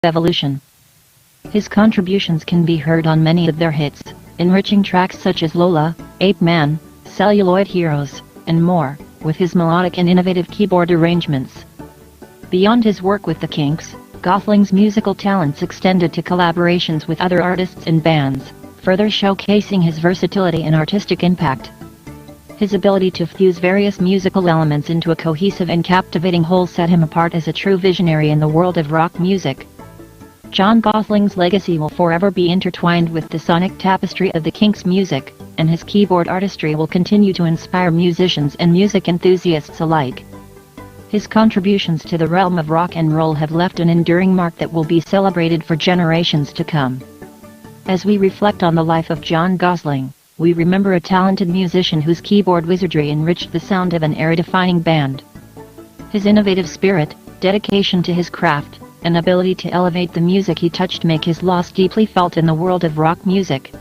evolution. His contributions can be heard on many of their hits, enriching tracks such as Lola, Ape Man, Celluloid Heroes, and more, with his melodic and innovative keyboard arrangements. Beyond his work with the Kinks, Gosling's musical talents extended to collaborations with other artists and bands, further showcasing his versatility and artistic impact. His ability to fuse various musical elements into a cohesive and captivating whole set him apart as a true visionary in the world of rock music. Jon Gosling's legacy will forever be intertwined with the sonic tapestry of the Kinks' music, and his keyboard artistry will continue to inspire musicians and music enthusiasts alike. His contributions to the realm of rock and roll have left an enduring mark that will be celebrated for generations to come. As we reflect on the life of Jon Gosling, we remember a talented musician whose keyboard wizardry enriched the sound of an era-defining band. His innovative spirit, dedication to his craft, and ability to elevate the music he touched make his loss deeply felt in the world of rock music.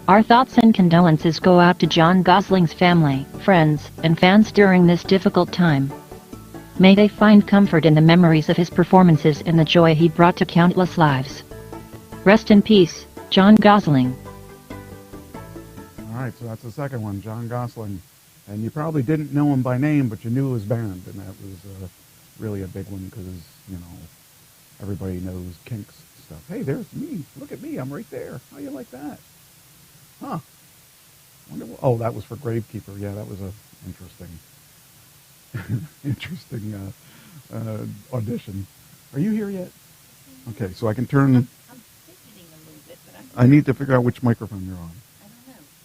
Our thoughts and condolences go out to Jon Gosling's family, friends, and fans during this difficult time. May they find comfort in the memories of his performances and the joy he brought to countless lives. Rest in peace, Jon Gosling. All right, so that's the second one, Jon Gosling. And you probably didn't know him by name, but you knew his band, and that was really a big one because, you know, everybody knows Kinks stuff. Hey, there's me. Look at me. I'm right there. How you like that? Huh. Oh, that was for Gravekeeper. Yeah, that was a interesting audition. Are you here yet? Okay, so I can turn... I'm fidgeting a little bit, but I need to figure out which microphone you're on.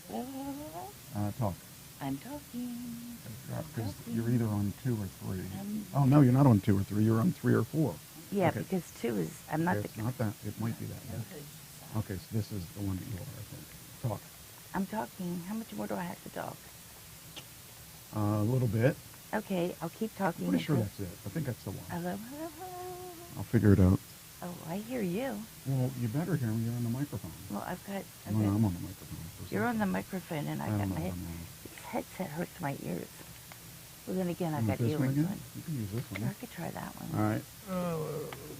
I don't know. Talk. I'm talking. Because you're either on 2 or 3. Oh, no, you're not on 2 or 3. You're on 3 or 4. Yeah, okay. because 2 is... I'm not okay, it's not that. It might be that. Yeah. Okay, so this is the one that you are, I think. Talk. I'm talking. How much more do I have to talk? A little bit. Okay, I'll keep talking. I'm pretty sure that's it. I think that's the one. Hello, hello, hello. I'll figure it out. Oh, I hear you. Well, you better hear me. You're on the microphone. Well, I've got... No, I'm on the microphone. You're on the microphone, and I got my... This headset hurts my ears. Well, then again, I've got this one earbuds again? on. You can use this one. I could try that one. All right.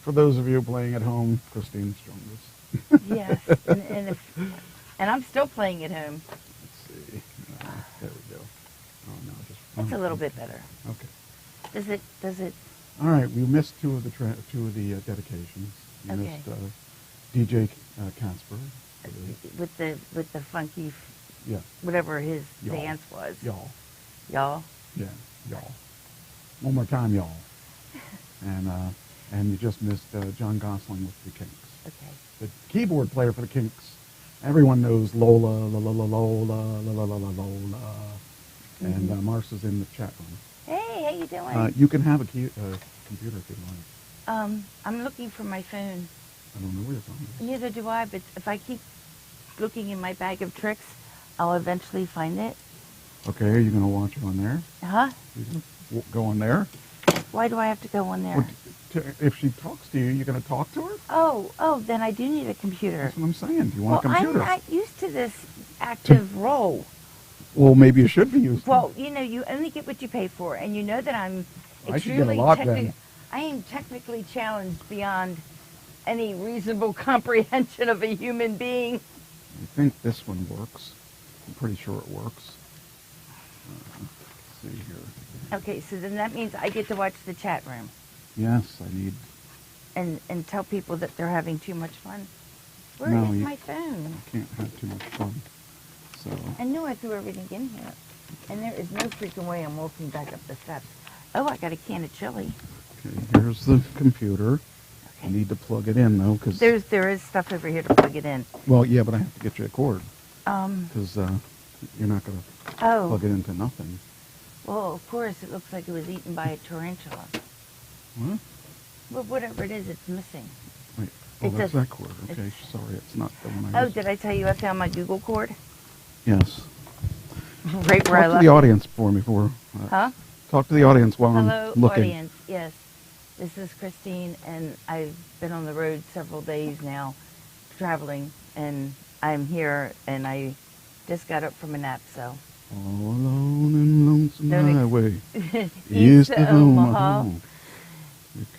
For those of you playing at home, Christine's joined us. Yes, and I'm still playing at home. Let's see. There we go. Oh, no, just... That's a little bit better. Okay. Does it... All right, we missed two of the dedications. We missed DJ Casper. With the funky... Yeah. Whatever his y'all. dance was. Y'all. Y'all? Yeah, y'all. One more time, y'all. And you just missed Jon Gosling with the Kinks. Okay. The keyboard player for the Kinks. Everyone knows Lola, Lola, Lola, Lola, Lola, Lola. And Mars is in the chat room. Hey, how you doing? You can have a computer if you like. I'm looking for my phone. I don't know where your phone is. Neither do I, but if I keep looking in my bag of tricks, I'll eventually find it. Okay, are you going to watch it on there? Huh? You going to go on there? Why do I have to go on there? Well, if she talks to you, you're going to talk to her? Oh, then I do need a computer. That's what I'm saying. Do you want a computer? I'm not used to this active role. Well, maybe you should be used to it. Well, you know, you only get what you pay for, and you know that I'm I should get a lot then. I am technically challenged beyond any reasonable comprehension of a human being. I think this one works. I'm pretty sure it works. Let's see here. Okay, so then that means I get to watch the chat room. Yes, I need... And tell people that they're having too much fun. Where No, is you my phone? can't have too much fun. So... I know I threw everything in here. And there is no freaking way I'm walking back up the steps. Oh, I got a can of chili. Okay, here's the computer. Okay. I need to plug it in, though, because... There is stuff over here to plug it in. Well, yeah, but I have to get you a cord. Because you're not going to plug it into nothing. Well, of course, it looks like it was eaten by a tarantula. What? Well, whatever it is, it's missing. Wait, oh, that's that cord. Okay, sorry, it's not the one I Oh, was... did I tell you I found my Google cord? Yes. Right where I Talk to left the it. audience for me. Huh? Talk to the audience while Hello, I'm looking. audience. Yes, this is Christine, and I've been on the road several days now, traveling, and I'm here, and I just got up from a nap, so. All alone in Lonesome Highway, East of Omaha. Omaha.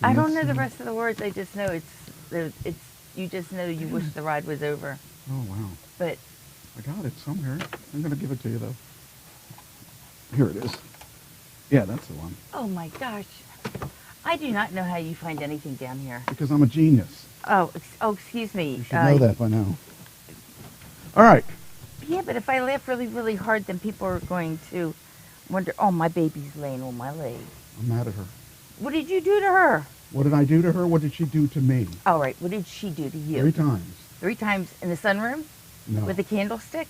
I don't know the rest of the words. I just know it's It's you just know you wish the ride was over. Oh, wow. But I got it somewhere. I'm going to give it to you, though. Here it is. Yeah, that's the one. oh my gosh, I do not know how you find anything down here. Because I'm a genius. Oh, excuse me. You should know that by now. All right. Yeah, but if I laugh really, really hard, then people are going to wonder, oh, my baby's laying on my leg. I'm mad at her. What did you do to her? What did I do to her? What did she do to me? All right, what did she do to you? 3 times. 3 times in the sunroom? No. With a candlestick?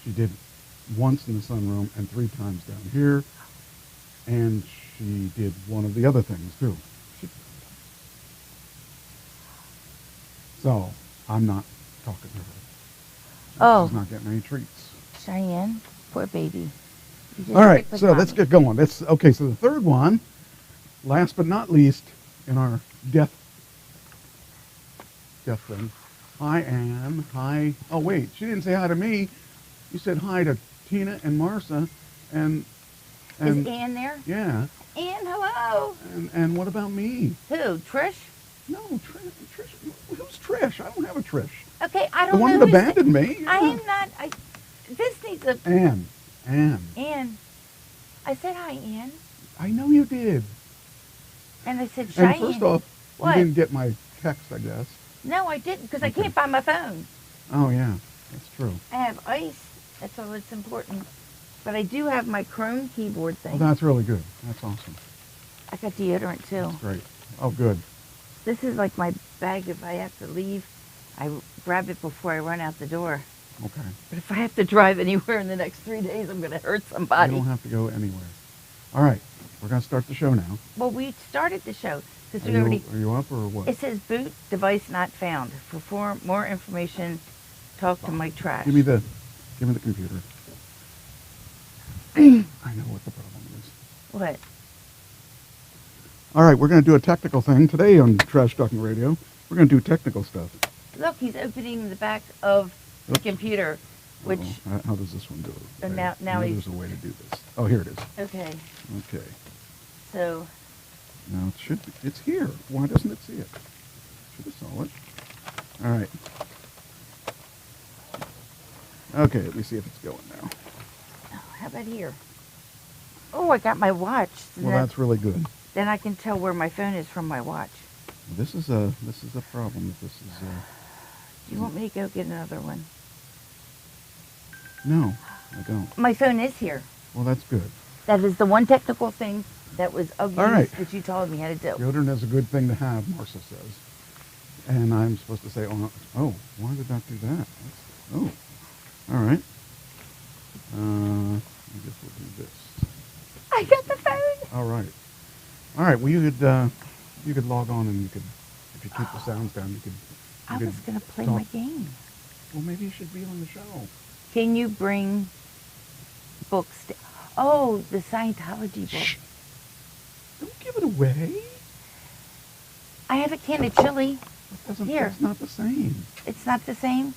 She did once in the sunroom and 3 times down here. And she did one of the other things, too. So, I'm not talking to her. Oh. She's not getting any treats. Cheyenne, poor baby. You just All right, stick with so let's mommy. get going. Okay, so the third one, last but not least, in our death thing. Hi, Ann. Hi. Oh, wait, she didn't say hi to me. You said hi to Tina and Marcia, and Is Ann there? yeah, Ann, hello. and what about me? Who? Trish? No, Trish. Who's Trish? I don't have a Trish. Okay, I The don't one know. that who's- abandoned me. I Yeah. am not. This needs a. Ann. Ann. I said hi, Ann, I know you did. and I said Cheyenne. And first off, What? you didn't get my text, I guess. No, I didn't, because I Okay. can't find my phone. Oh, yeah, that's true. I have ice. That's all that's important. But I do have my Chrome keyboard Well, thing. that's really good. That's awesome. I got deodorant too. That's great. Oh, good. This is like my bag. If I have to leave, I grab it before I run out the door. Okay. But if I have to drive anywhere in the next 3 days, I'm going to hurt You somebody. don't have to go anywhere. All right, we're going to start the show now. Well, we started the show because Are we already. you up or what? It says boot device not found. For more information, talk to my trash. Give me the computer. I know what the problem is. What? All right, we're going to do a technical thing today on Trash Talking Radio. We're going to do technical stuff. Look, he's opening the back of the Oops. computer, which. Uh-oh. How does this one do it? And Okay, now he's- there's a way to do this. Oh, here it is. Okay, Okay. so Now it should be. It's here. Why doesn't it see it? Should have saw it. All right. Okay, let me see if it's going now. how about here? Oh, I got my watch. So Well, that's really good. then I can tell where my phone is from my watch. This is a problem. This is Do you want me to go get another one? no, I don't. My phone is here. Well, that's good. That is the one technical thing that was of All use right. that you told me how to do. Deodorant is a good thing to have, Marcia says. And I'm supposed to say, oh, why did that do that? Oh, all right. I guess we'll do this. I got the phone. All right. Well, you could log on and you could, if you keep the sounds down, you could. I was going to play talk. my game. Well, maybe you should be on the show. Can you bring books? Oh, the Scientology book. Shh. Don't give it away. I have a can of chili. Here. It's not the same. It's not the same.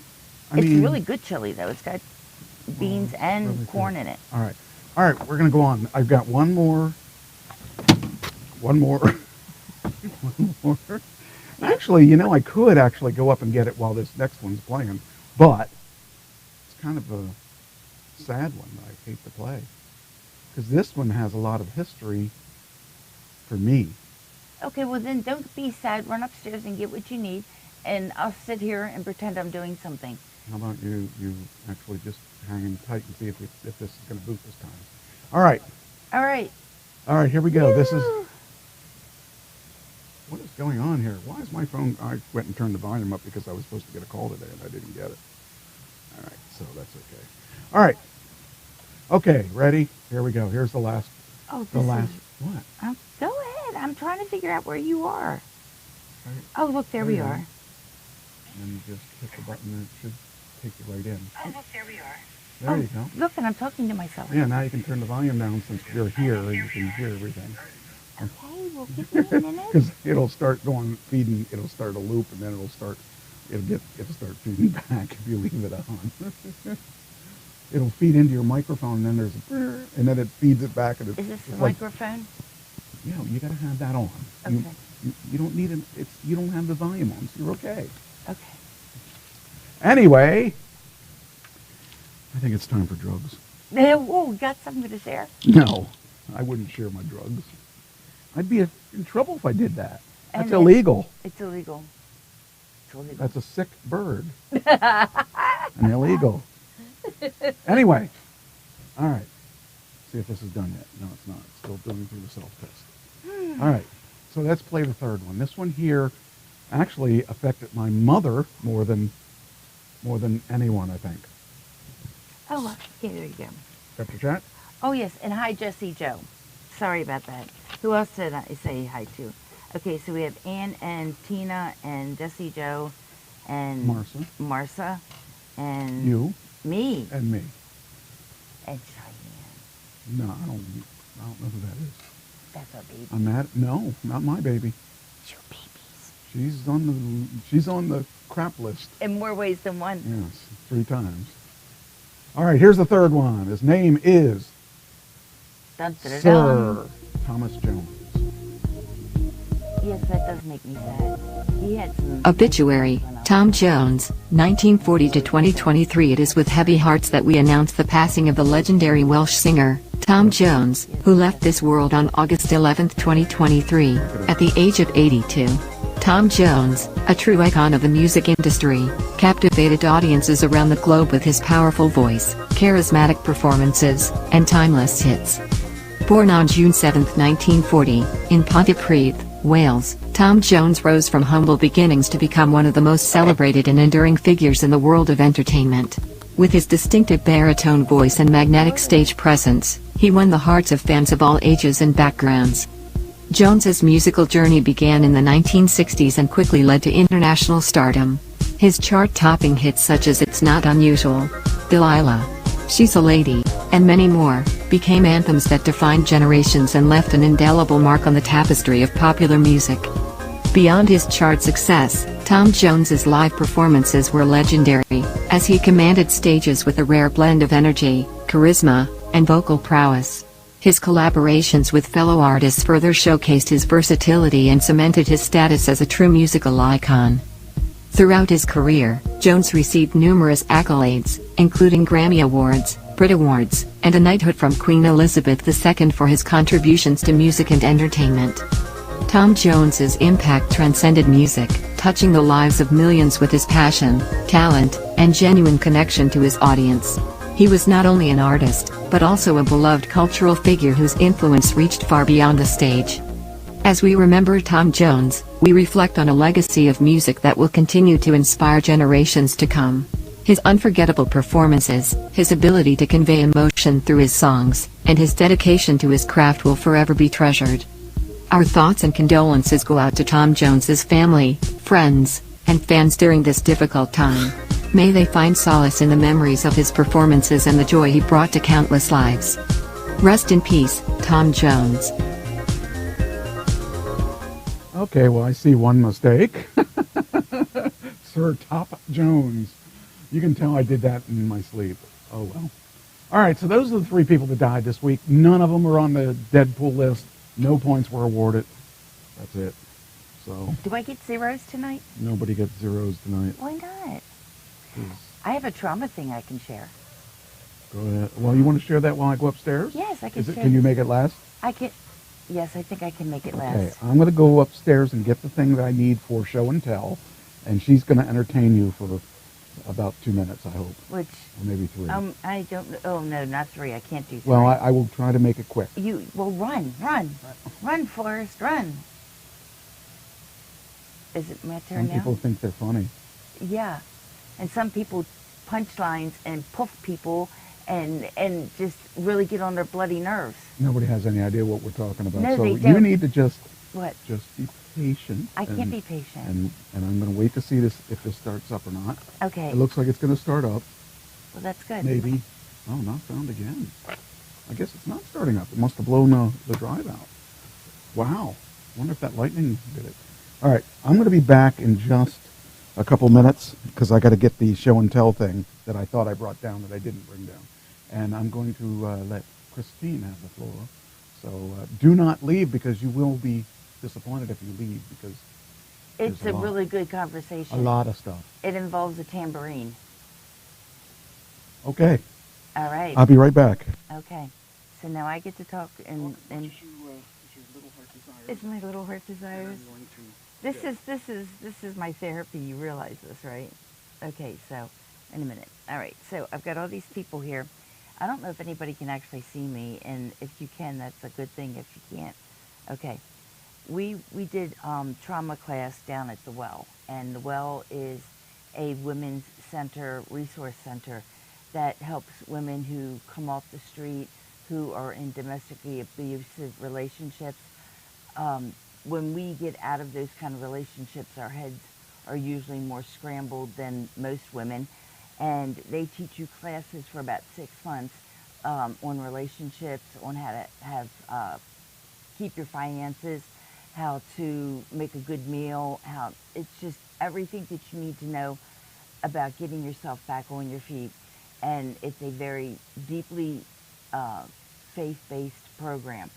I It's mean, really good chili, though. It's got beans it's and really corn good. in it. All right. We're gonna go on. I've got one more. One more. Actually, I could actually go up and get it while this next one's playing, but it's kind of a sad one that I hate to play because this one has a lot of history for me. Okay, well then don't be sad. Run upstairs and get what you need, and I'll sit here and pretend I'm doing something. How about you actually just hang tight and see if this is going to boot this time. All right. All right. All right, here we go. This is, Woo! what is going on here? Why is my phone, I went and turned the volume up because I was supposed to get a call today and I didn't get it. All right, so that's okay. All right. Okay, ready? Here we go. Here's the last, Oh, the this last, is. what? Go ahead. I'm trying to figure out where you are. Right. Oh, look, there we you are. And then you just hit the button and it should take you right in. Oh, look, there we are. There you go. Look, and I'm talking to myself. Yeah, now you can turn the volume down since you're here and you can hear everything. Okay, well, give me a minute. Because it'll start feeding, it'll start a loop and then it'll start feeding back if you leave it on. It'll feed into your microphone and then there's a brrr, and then it feeds it back. And Is this the it's like, microphone? yeah, you got to have that on. You, Okay. You don't need you don't have the volume on, so you're okay. Okay. Anyway, I think it's time for drugs. Oh, got something to share? No, I wouldn't share my drugs. I'd be in trouble if I did that. That's And illegal. It's illegal. It's illegal. That's a sick bird. And illegal. Anyway, all right. See if this is done yet. No, it's not. It's still doing through the self-test. All right. So let's play the third one. This one here actually affected my mother more than anyone, I think. Oh, okay, there you go. Got your chat? Oh, yes, and hi, Jesse Joe. Sorry about that. Who else did I say hi to? Okay, so we have Ann and Tina and Jesse Joe and Marsa and You me and me. and Cheyenne. No, I don't know who that is. That's our baby. I'm mad. No, not my baby. It's your babies. She's on the crap list. In more ways than one. Yes, 3 times. All right, here's the third one. His name is Dun, dun, dun, Sir dun. Thomas Jones. Yes, that does make me sad. He had some... Obituary, Tom Jones, 1940 to 2023. It is with heavy hearts that we announce the passing of the legendary Welsh singer, Tom Jones, who left this world on August 11, 2023, at the age of 82. Tom Jones, a true icon of the music industry, captivated audiences around the globe with his powerful voice, charismatic performances, and timeless hits. Born on June 7, 1940, in Pontypridd, Wales, Tom Jones rose from humble beginnings to become one of the most celebrated and enduring figures in the world of entertainment. With his distinctive baritone voice and magnetic stage presence, he won the hearts of fans of all ages and backgrounds. Jones's musical journey began in the 1960s and quickly led to international stardom. His chart-topping hits such as It's Not Unusual, Delilah, She's a Lady, and many more, became anthems that defined generations and left an indelible mark on the tapestry of popular music. Beyond his chart success, Tom Jones's live performances were legendary, as he commanded stages with a rare blend of energy, charisma, and vocal prowess. His collaborations with fellow artists further showcased his versatility and cemented his status as a true musical icon. Throughout his career, Jones received numerous accolades, including Grammy Awards, Brit Awards, and a knighthood from Queen Elizabeth II for his contributions to music and entertainment. Tom Jones's impact transcended music, touching the lives of millions with his passion, talent, and genuine connection to his audience. He was not only an artist, but also a beloved cultural figure whose influence reached far beyond the stage. As we remember Tom Jones, we reflect on a legacy of music that will continue to inspire generations to come. His unforgettable performances, his ability to convey emotion through his songs, and his dedication to his craft will forever be treasured. Our thoughts and condolences go out to Tom Jones's family, friends, and fans during this difficult time. May they find solace in the memories of his performances and the joy he brought to countless lives. Rest in peace, Tom Jones. Okay, well, I see one mistake. Sir Top Jones. You can tell I did that in my sleep. Oh, well. All right, so those are the 3 people that died this week. None of them were on the Deadpool list. No points were awarded. That's it. So Do I get zeros tonight? nobody gets zeros tonight. Why not? 'Cause- I have a trauma thing I can share. Go ahead. Well, you want to share that while I go upstairs? Yes, I can share. Can you make it last? I can. Yes, I think I can make it last. Okay, I'm going to go upstairs and get the thing that I need for show and tell, and she's going to entertain you for about 2 minutes, I hope, Which, or maybe 3. I don't. Oh no, not 3. I can't do 3. Well, I will try to make it quick. Run, Forrest, run. Is it my turn Some now? people think they're funny. Yeah, and some people punch lines and poof people and just really get on their bloody nerves. Nobody has any idea what we're talking about. No, so they you don't. need to just What? be patient. I can't be patient. And I'm going to wait to see if this starts up or not. Okay. It looks like it's going to start up. Well, that's good. Maybe. Oh, not found again. I guess it's not starting up. It must have blown the drive out. Wow. I wonder if that lightning did it. All right. I'm going to be back in just a couple minutes because I got to get the show and tell thing that I thought I brought down that I didn't bring down. And I'm going to let Christine have the floor. So do not leave because you will be disappointed if you leave because It's there's a really good conversation. a lot of stuff. It involves a tambourine. Okay, All right. I'll be right back. Okay. So now I get to talk and What is your little heart desire? it's my little heart desires. I'm going to This is my therapy. You realize this, right? Okay, so in a minute. All right. So I've got all these people here. I don't know if anybody can actually see me, and if you can, that's a good thing. If you can't, okay. We did trauma class down at the Well, and the Well is a women's center, resource center that helps women who come off the street, who are in domestically abusive relationships. When we get out of those kind of relationships, our heads are usually more scrambled than most women, and they teach you classes for about 6 months on relationships, on how to have keep your finances, how to make a good meal, how it's just everything that you need to know about getting yourself back on your feet. And it's a very deeply faith-based program.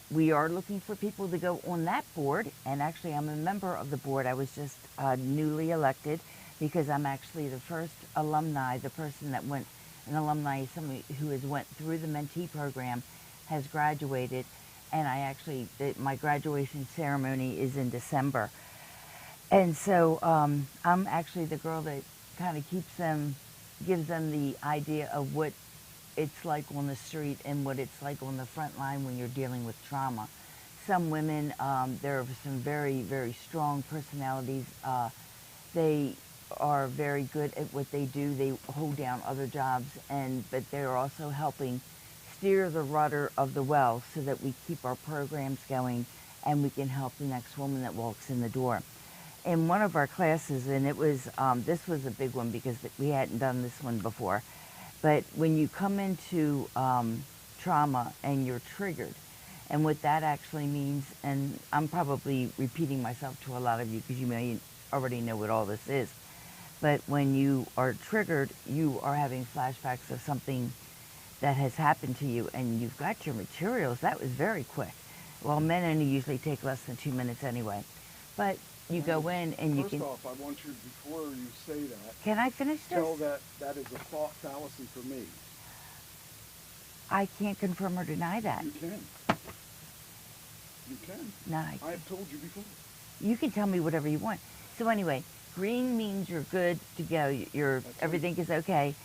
We are looking for people to go on that board, and actually I'm a member of the board. I was just newly elected because I'm actually the first alumni, the person that went, an alumni is somebody who has went through the mentee program, has graduated, and I actually, my graduation ceremony is in December. And so I'm actually the girl that kind of keeps them, gives them the idea of what it's like on the street and what it's like on the front line when you're dealing with trauma. Some women, there are some very, very strong personalities. They are very good at what they do. They hold down other jobs, but they're also helping steer the rudder of the Well so that we keep our programs going and we can help the next woman that walks in the door. In one of our classes, and it was, this was a big one because we hadn't done this one before, but when you come into trauma and you're triggered, and what that actually means, and I'm probably repeating myself to a lot of you because you may already know what all this is, but when you are triggered, you are having flashbacks of something that has happened to you, and you've got your materials. That was very quick. Well, men only usually take less than 2 minutes anyway. But you go in and you can... First off, I want you, before you say that... Can I finish this? Tell that is a thought fallacy for me. I can't confirm or deny that. You can. You can. No, I I have told you before. You can tell me whatever you want. So anyway, green means you're good to go. Everything is okay.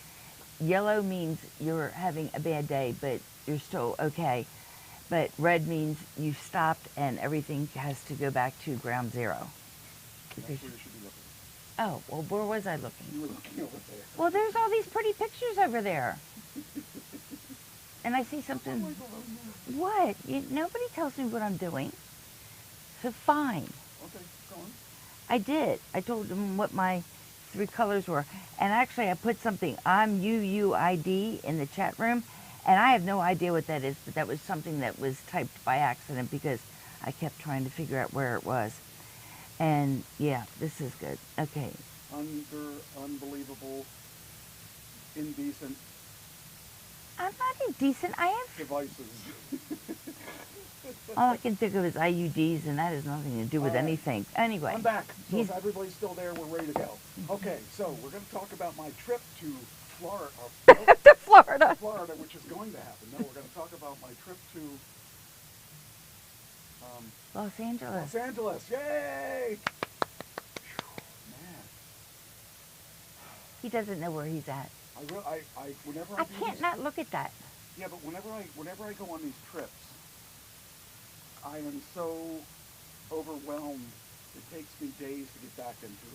Yellow means you're having a bad day, but you're still okay. But red means you've stopped and everything has to go back to ground zero. That's where you should be looking. Oh, well, where was I looking? You were looking over there. Well, there's all these pretty pictures over there. And I see something. What? Nobody tells me what I'm doing. So fine. Okay, go on. I did. I told them what my 3 colors were. And actually, I put something, I'm UUID, in the chat room. And I have no idea what that is, but that was something that was typed by accident because I kept trying to figure out where it was. And yeah, this is good. Okay. Unbelievable, indecent I'm not indecent. I have... devices. All I can think of is IUDs, and that has nothing to do with anything. Anyway. I'm back. So if everybody's still there, we're ready to go. Okay, so we're going to talk about my trip to Florida. To Florida. Florida, which is going to happen. No, we're going to talk about my trip to Los Angeles. Los Angeles. Yay! Man. He doesn't know where he's at. Whenever I can't not look at that. Yeah, but whenever I go on these trips, I am so overwhelmed. It takes me days to get back into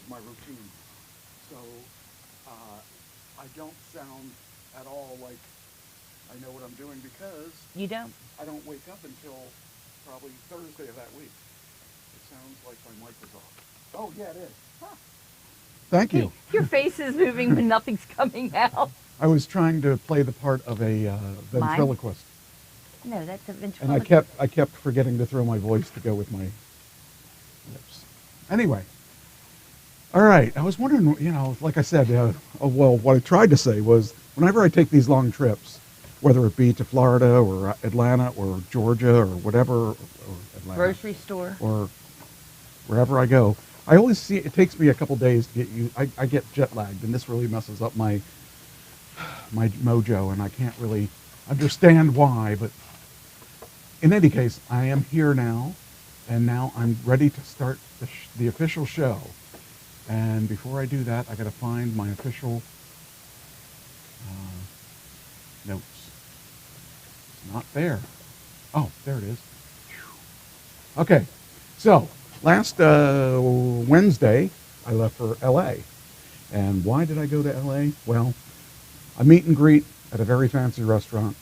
my routine. So I don't sound at all like I know what I'm doing because You don't? I don't wake up until probably Thursday of that week. It sounds like my mic was off. Oh yeah, it is. Huh. Thank you. Your face is moving when nothing's coming out. I was trying to play the part of a ventriloquist. No, that's a And ventriloquist. I kept forgetting to throw my voice to go with my lips. Anyway, all right. I was wondering, like I said, well, what I tried to say was, whenever I take these long trips, whether it be to Florida or Atlanta or Georgia or whatever, or Atlanta, Grocery store. or wherever I go. I always see it takes me a couple days to get used. I get jet lagged, and this really messes up my mojo, and I can't really understand why. But in any case, I am here now, and now I'm ready to start the official show. And before I do that, I got to find my official notes. It's not there. Oh, there it is. Okay, so last Wednesday, I left for L.A. And why did I go to L.A.? Well, a meet and greet at a very fancy restaurant,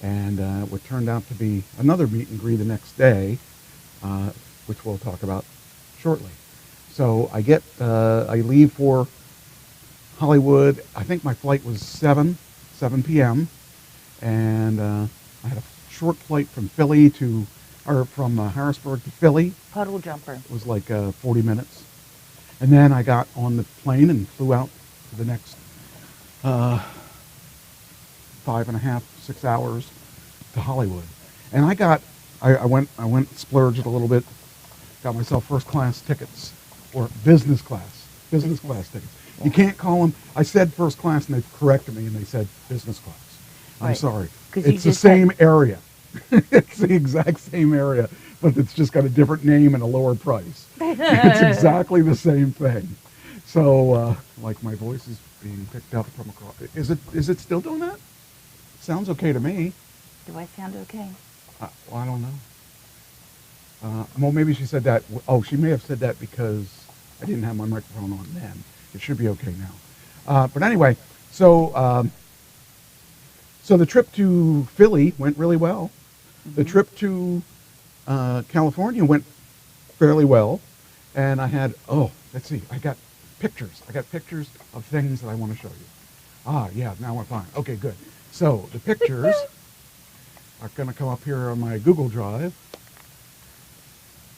and what turned out to be another meet and greet the next day, which we'll talk about shortly. So I leave for Hollywood. I think my flight was 7 p.m. And I had a short flight from from Harrisburg to Philly. Puddle jumper. It was like 40 minutes. And then I got on the plane and flew out for the next 5.5, 6 hours to Hollywood. And I went splurged a little bit, got myself first class tickets, or business class tickets. You can't call them, I said first class and they corrected me and they said business class. I'm Right. sorry. 'Cause you It's the just same area. It's the exact same area, but it's just got a different name and a lower price. It's exactly the same thing. So, like my voice is being picked up from across. Is it still doing that? Sounds okay to me. Do I sound okay? Well, I don't know. Well, maybe she said that. Oh, she may have said that because I didn't have my microphone on then. It should be okay now. But anyway, so the trip to Philly went really well. Mm-hmm. The trip to California went fairly well. And I had, let's see, I got pictures. I got pictures of things that I want to show you. Yeah, now we're fine. Okay, good. So the pictures are going to come up here on my Google Drive.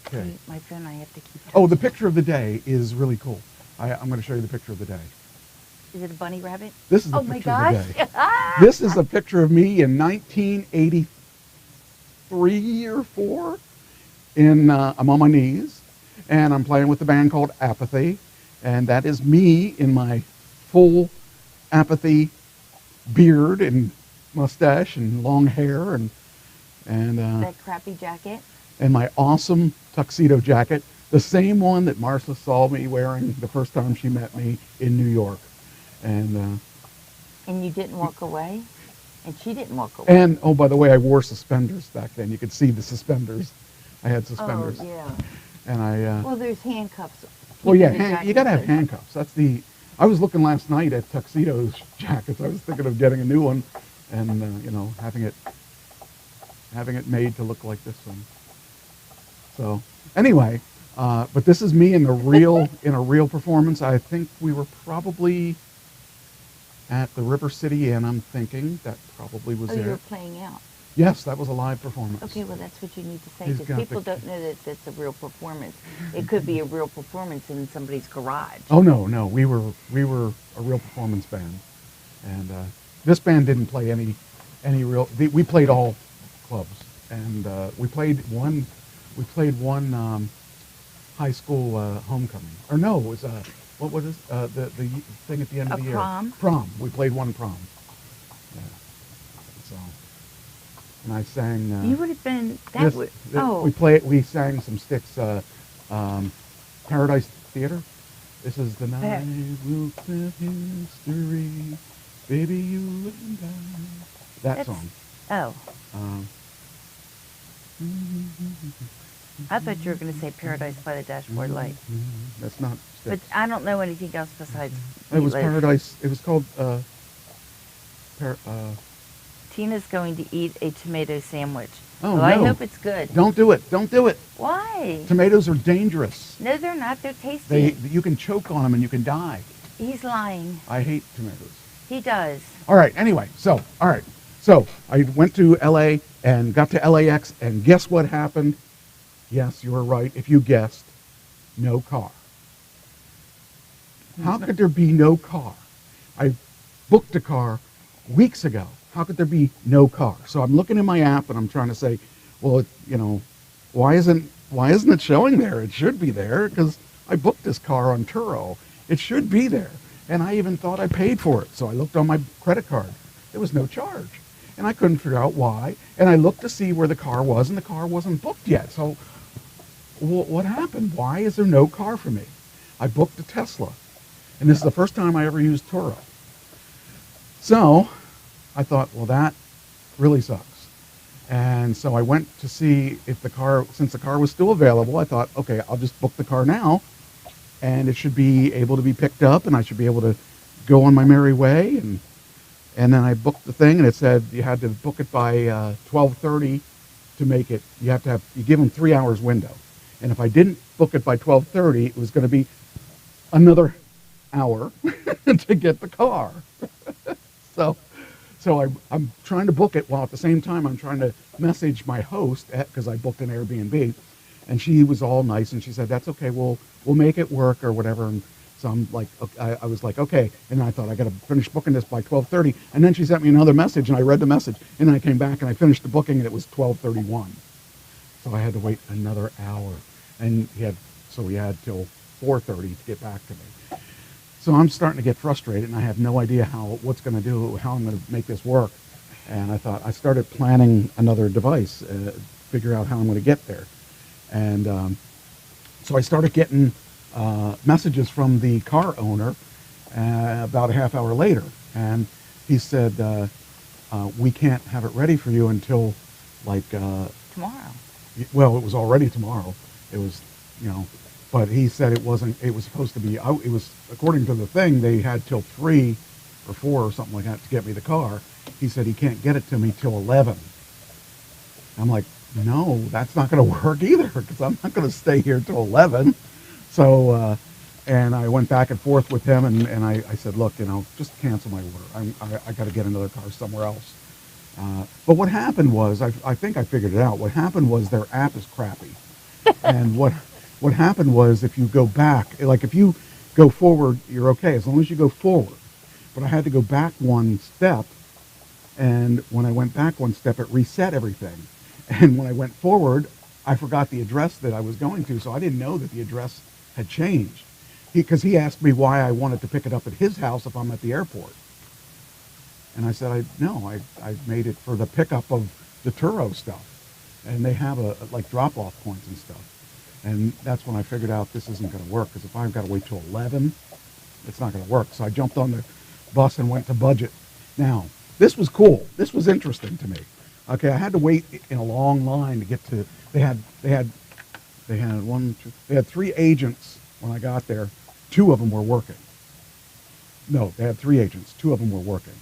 Okay. My phone, I have to keep. Oh, the picture of the day is really cool. I'm going to show you the picture of the day. Is it a bunny rabbit? This is the Oh my picture of the gosh. day. This is a picture of me in 1983 or 4. I'm on my knees, and I'm playing with the band called Apathy, and that is me in my full Apathy beard and mustache and long hair and That crappy jacket. and my awesome tuxedo jacket, the same one that Marcia saw me wearing the first time she met me in New York. And you didn't walk away? And she didn't walk away? and oh, by the way, I wore suspenders back then. You could see the suspenders. I had suspenders. Oh, yeah. And Well, there's handcuffs. well, yeah, keeping the jacket you got to have safe. handcuffs. I was looking last night at tuxedos jackets. I was thinking of getting a new one and, having it made to look like this one. So anyway, but this is me in a real performance. I think we were probably at the River City Inn. I'm thinking that probably was Oh, there. you were playing out. Yes, that was a live performance. Okay, well, that's what you need to say, He's because got people the- don't know that that's a real performance. It could be a real performance in somebody's garage. Oh no, we were a real performance band, and this band didn't play any real. We played all clubs, and we played one high school homecoming. Or no, it was what was it? The thing at the end of A the year. prom? Prom. We played one prom. Yeah. So, and I sang. You would have been, We sang some sticks. Paradise Theater. This is the night we'll set history, baby, you and I. That That's- song. Oh, Um, I thought you were going to say Paradise by the Dashboard Light. That's not But sticks. I don't know anything else besides It was Meatloaf. Paradise. It was called. Tina's going to eat a tomato sandwich. Oh, well, I no. hope it's good. Don't do it. Don't do it. Why? Tomatoes are dangerous. No, they're not. They're tasty. You can choke on them and you can die. He's lying. I hate tomatoes. He does. All right. Anyway, so I went to L.A. and got to LAX, and guess what happened? Yes, you were right. If you guessed, no car. How could there be no car? I booked a car weeks ago how could there be no car? So I'm looking in my app and I'm trying to say, well, why isn't it showing there? It should be there because I booked this car on Turo. It should be there. And I even thought I paid for it. So I looked on my credit card. There was no charge. And I couldn't figure out why. And I looked to see where the car was, and the car wasn't booked yet. So what happened? Why is there no car for me? I booked a Tesla. And this is the first time I ever used Turo. So I thought, well, that really sucks. And so I went to see if the car, since the car was still available, I thought, okay, I'll just book the car now, and it should be able to be picked up, and I should be able to go on my merry way. And then I booked the thing, and it said you had to book it by 12:30 to make it. You give them 3 hours window. And if I didn't book it by 12:30, it was going to be another hour to get the car. So I'm trying to book it while at the same time I'm trying to message my host because I booked an Airbnb, and she was all nice and she said, that's okay, we'll make it work or whatever. And so I'm like, I was like, okay. And I thought I got to finish booking this by 12:30. And then she sent me another message and I read the message, and then I came back and I finished the booking and it was 12:31. So I had to wait another hour, and we had till 4:30 to get back to me. So I'm starting to get frustrated, and I have no idea how I'm going to make this work. And I started planning another device, figure out how I'm going to get there. And so I started getting messages from the car owner about a half hour later. And he said, we can't have it ready for you until tomorrow. Well, it was already tomorrow. It was, but he said it was supposed to be, it was, according to the thing, they had till 3 or 4 or something like that to get me the car. He said he can't get it to me till 11. I'm like, no, that's not going to work either, because I'm not going to stay here till 11. So, and I went back and forth with him, and I said, look, just cancel my order. I got to get another car somewhere else. But what happened was, I think I figured it out. What happened was their app is crappy. And what happened was, if you go back, like if you go forward, you're okay, as long as you go forward. But I had to go back one step, and when I went back one step, it reset everything. And when I went forward, I forgot the address that I was going to, so I didn't know that the address had changed. Because he asked me why I wanted to pick it up at his house if I'm at the airport. And I said, I made it for the pickup of the Turo stuff. And they have like drop-off points and stuff. And that's when I figured out this isn't going to work, because if I've got to wait till 11, it's not going to work. So I jumped on the bus and went to Budget. Now, this was cool. This was interesting to me. Okay, I had to wait in a long line to get to. They had 3 agents when I got there. 2 of them were working. No, they had 3 agents. 2 of them were working.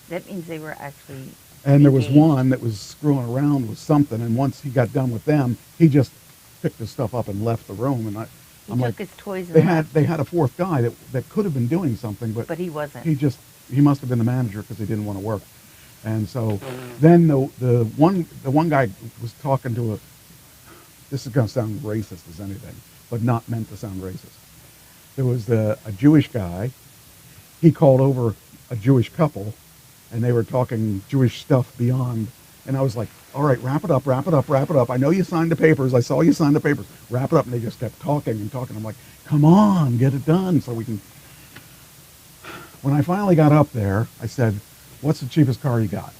That means they were actually. And there was one that was screwing around with something, and once he got done with them, he just picked his stuff up and left the room. And I'm like, his toys. They had a 4th guy that could have been doing something, but he wasn't. He must have been the manager because he didn't want to work. And so then the one guy was talking to this is going to sound racist as anything, but not meant to sound racist. There was a Jewish guy. He called over a Jewish couple, and they were talking Jewish stuff beyond. And I was like, all right, wrap it up, wrap it up, wrap it up. I know you signed the papers. I saw you sign the papers. Wrap it up. And they just kept talking and talking. I'm like, come on, get it done so we can. When I finally got up there, I said, what's the cheapest car you got?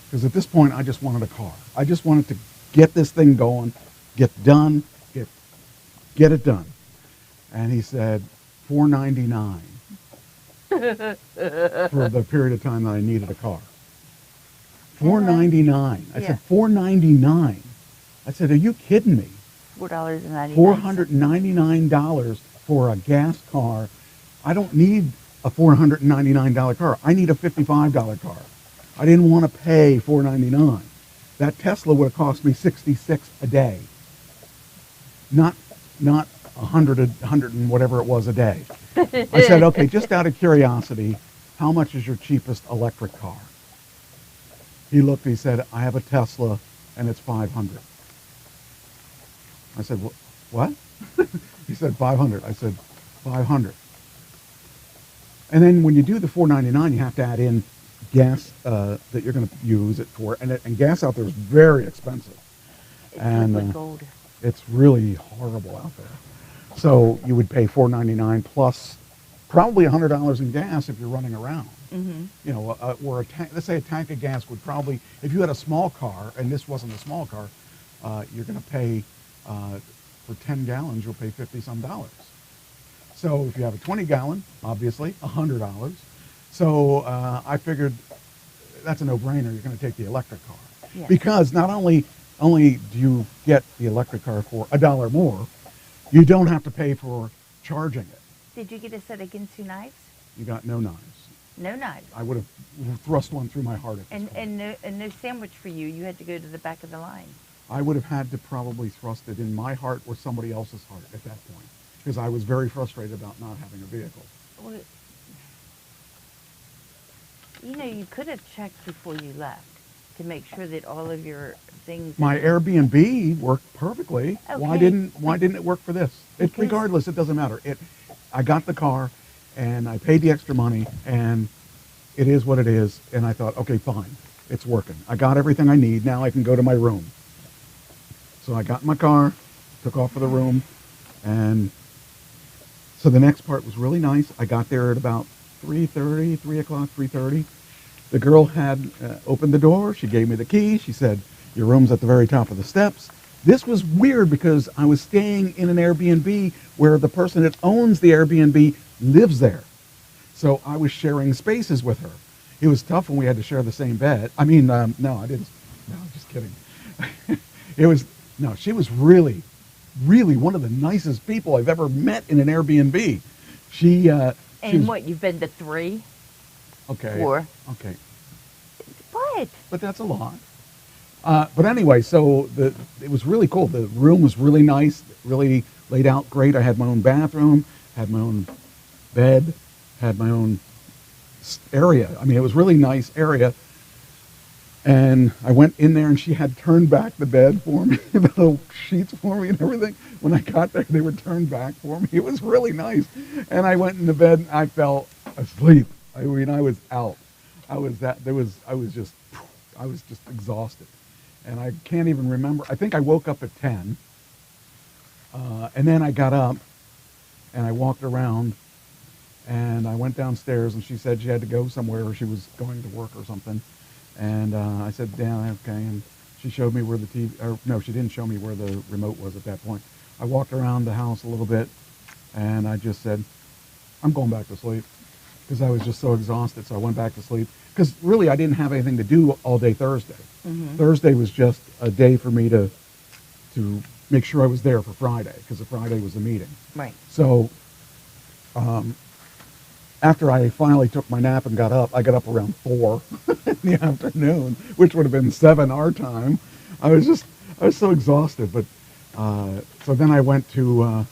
Because at this point, I just wanted a car. I just wanted to get this thing going, get done, get it done. And he said, $499 for the period of time that I needed a car. $499. I said, $499. I said, are you kidding me? $4.99. $499 for a gas car. I don't need a $499 car. I need a $55 car. I didn't want to pay $499. That Tesla would have cost me $66 a day. Not 100 and whatever it was a day. I said, okay, just out of curiosity, how much is your cheapest electric car? He looked, he said, I have a Tesla and it's $500. I said, what? He said, $500. I said, $500. And then when you do the $4.99, you have to add in gas that you're going to use it for, and gas out there is very expensive. It's And liquid gold. it's really horrible out there. So you would pay $4.99 plus probably $100 in gas if you're running around. Mm-hmm. You know, or let's say a tank of gas would probably, if you had a small car, and this wasn't a small car, you're going to pay for 10 gallons, you'll pay $50-some. So if you have a 20-gallon, obviously $100. So I figured that's a no-brainer. You're going to take the electric car, Yeah. because not only do you get the electric car for $1 more, you don't have to pay for charging it. Did you get a set of Ginsu knives? You got no knives. No knives. I would have thrust one through my heart at this point. And no sandwich for you. You had to go to the back of the line. I would have had to probably thrust it in my heart or somebody else's heart at that point, because I was very frustrated about not having a vehicle. Well, you know, you could have checked before you left to make sure that all of your things. My Airbnb worked perfectly. Why Okay. didn't it work for this? Because- Regardless, it doesn't matter. I got the car, and I paid the extra money, and it is what it is. And I thought, okay, fine, it's working. I got everything I need. Now I can go to my room. So I got in my car, took off for the room, and so the next part was really nice. I got there at about 3:30, 3 o'clock, 3:30. The girl had opened the door. She gave me the key. She said, your room's at the very top of the steps. This was weird because I was staying in an Airbnb where the person that owns the Airbnb lives there. So I was sharing spaces with her. It was tough when we had to share the same bed. I mean, no, I didn't. No, just kidding. She was really, really one of the nicest people I've ever met in an Airbnb. She was, what, you've been to 3? okay. 4? Okay. What? But that's a lot. But anyway, so it was really cool. The room was really nice, really laid out great. I had my own bathroom, had my own bed, had my own area. I mean, it was really nice area. And I went in there, and she had turned back the bed for me, the little sheets for me and everything. When I got there, they were turned back for me. It was really nice. And I went into bed, and I fell asleep. I mean, I was out. I was just exhausted. And I can't even remember. I think I woke up at 10. And then I got up, and I walked around, and I went downstairs, and she said she had to go somewhere, or she was going to work or something. And I said, Dan, okay. And she showed me where the TV, or no, she didn't show me where the remote was at that point. I walked around the house a little bit, and I just said, I'm going back to sleep, because I was just so exhausted. So I went back to sleep, because really I didn't have anything to do all day Thursday. Mm-hmm. Thursday was just a day for me to make sure I was there for Friday, because the Friday was the meeting. Right. So after I finally took my nap and got up, I got up around 4 in the afternoon, which would have been 7 our time. I was so exhausted. But so then I went to,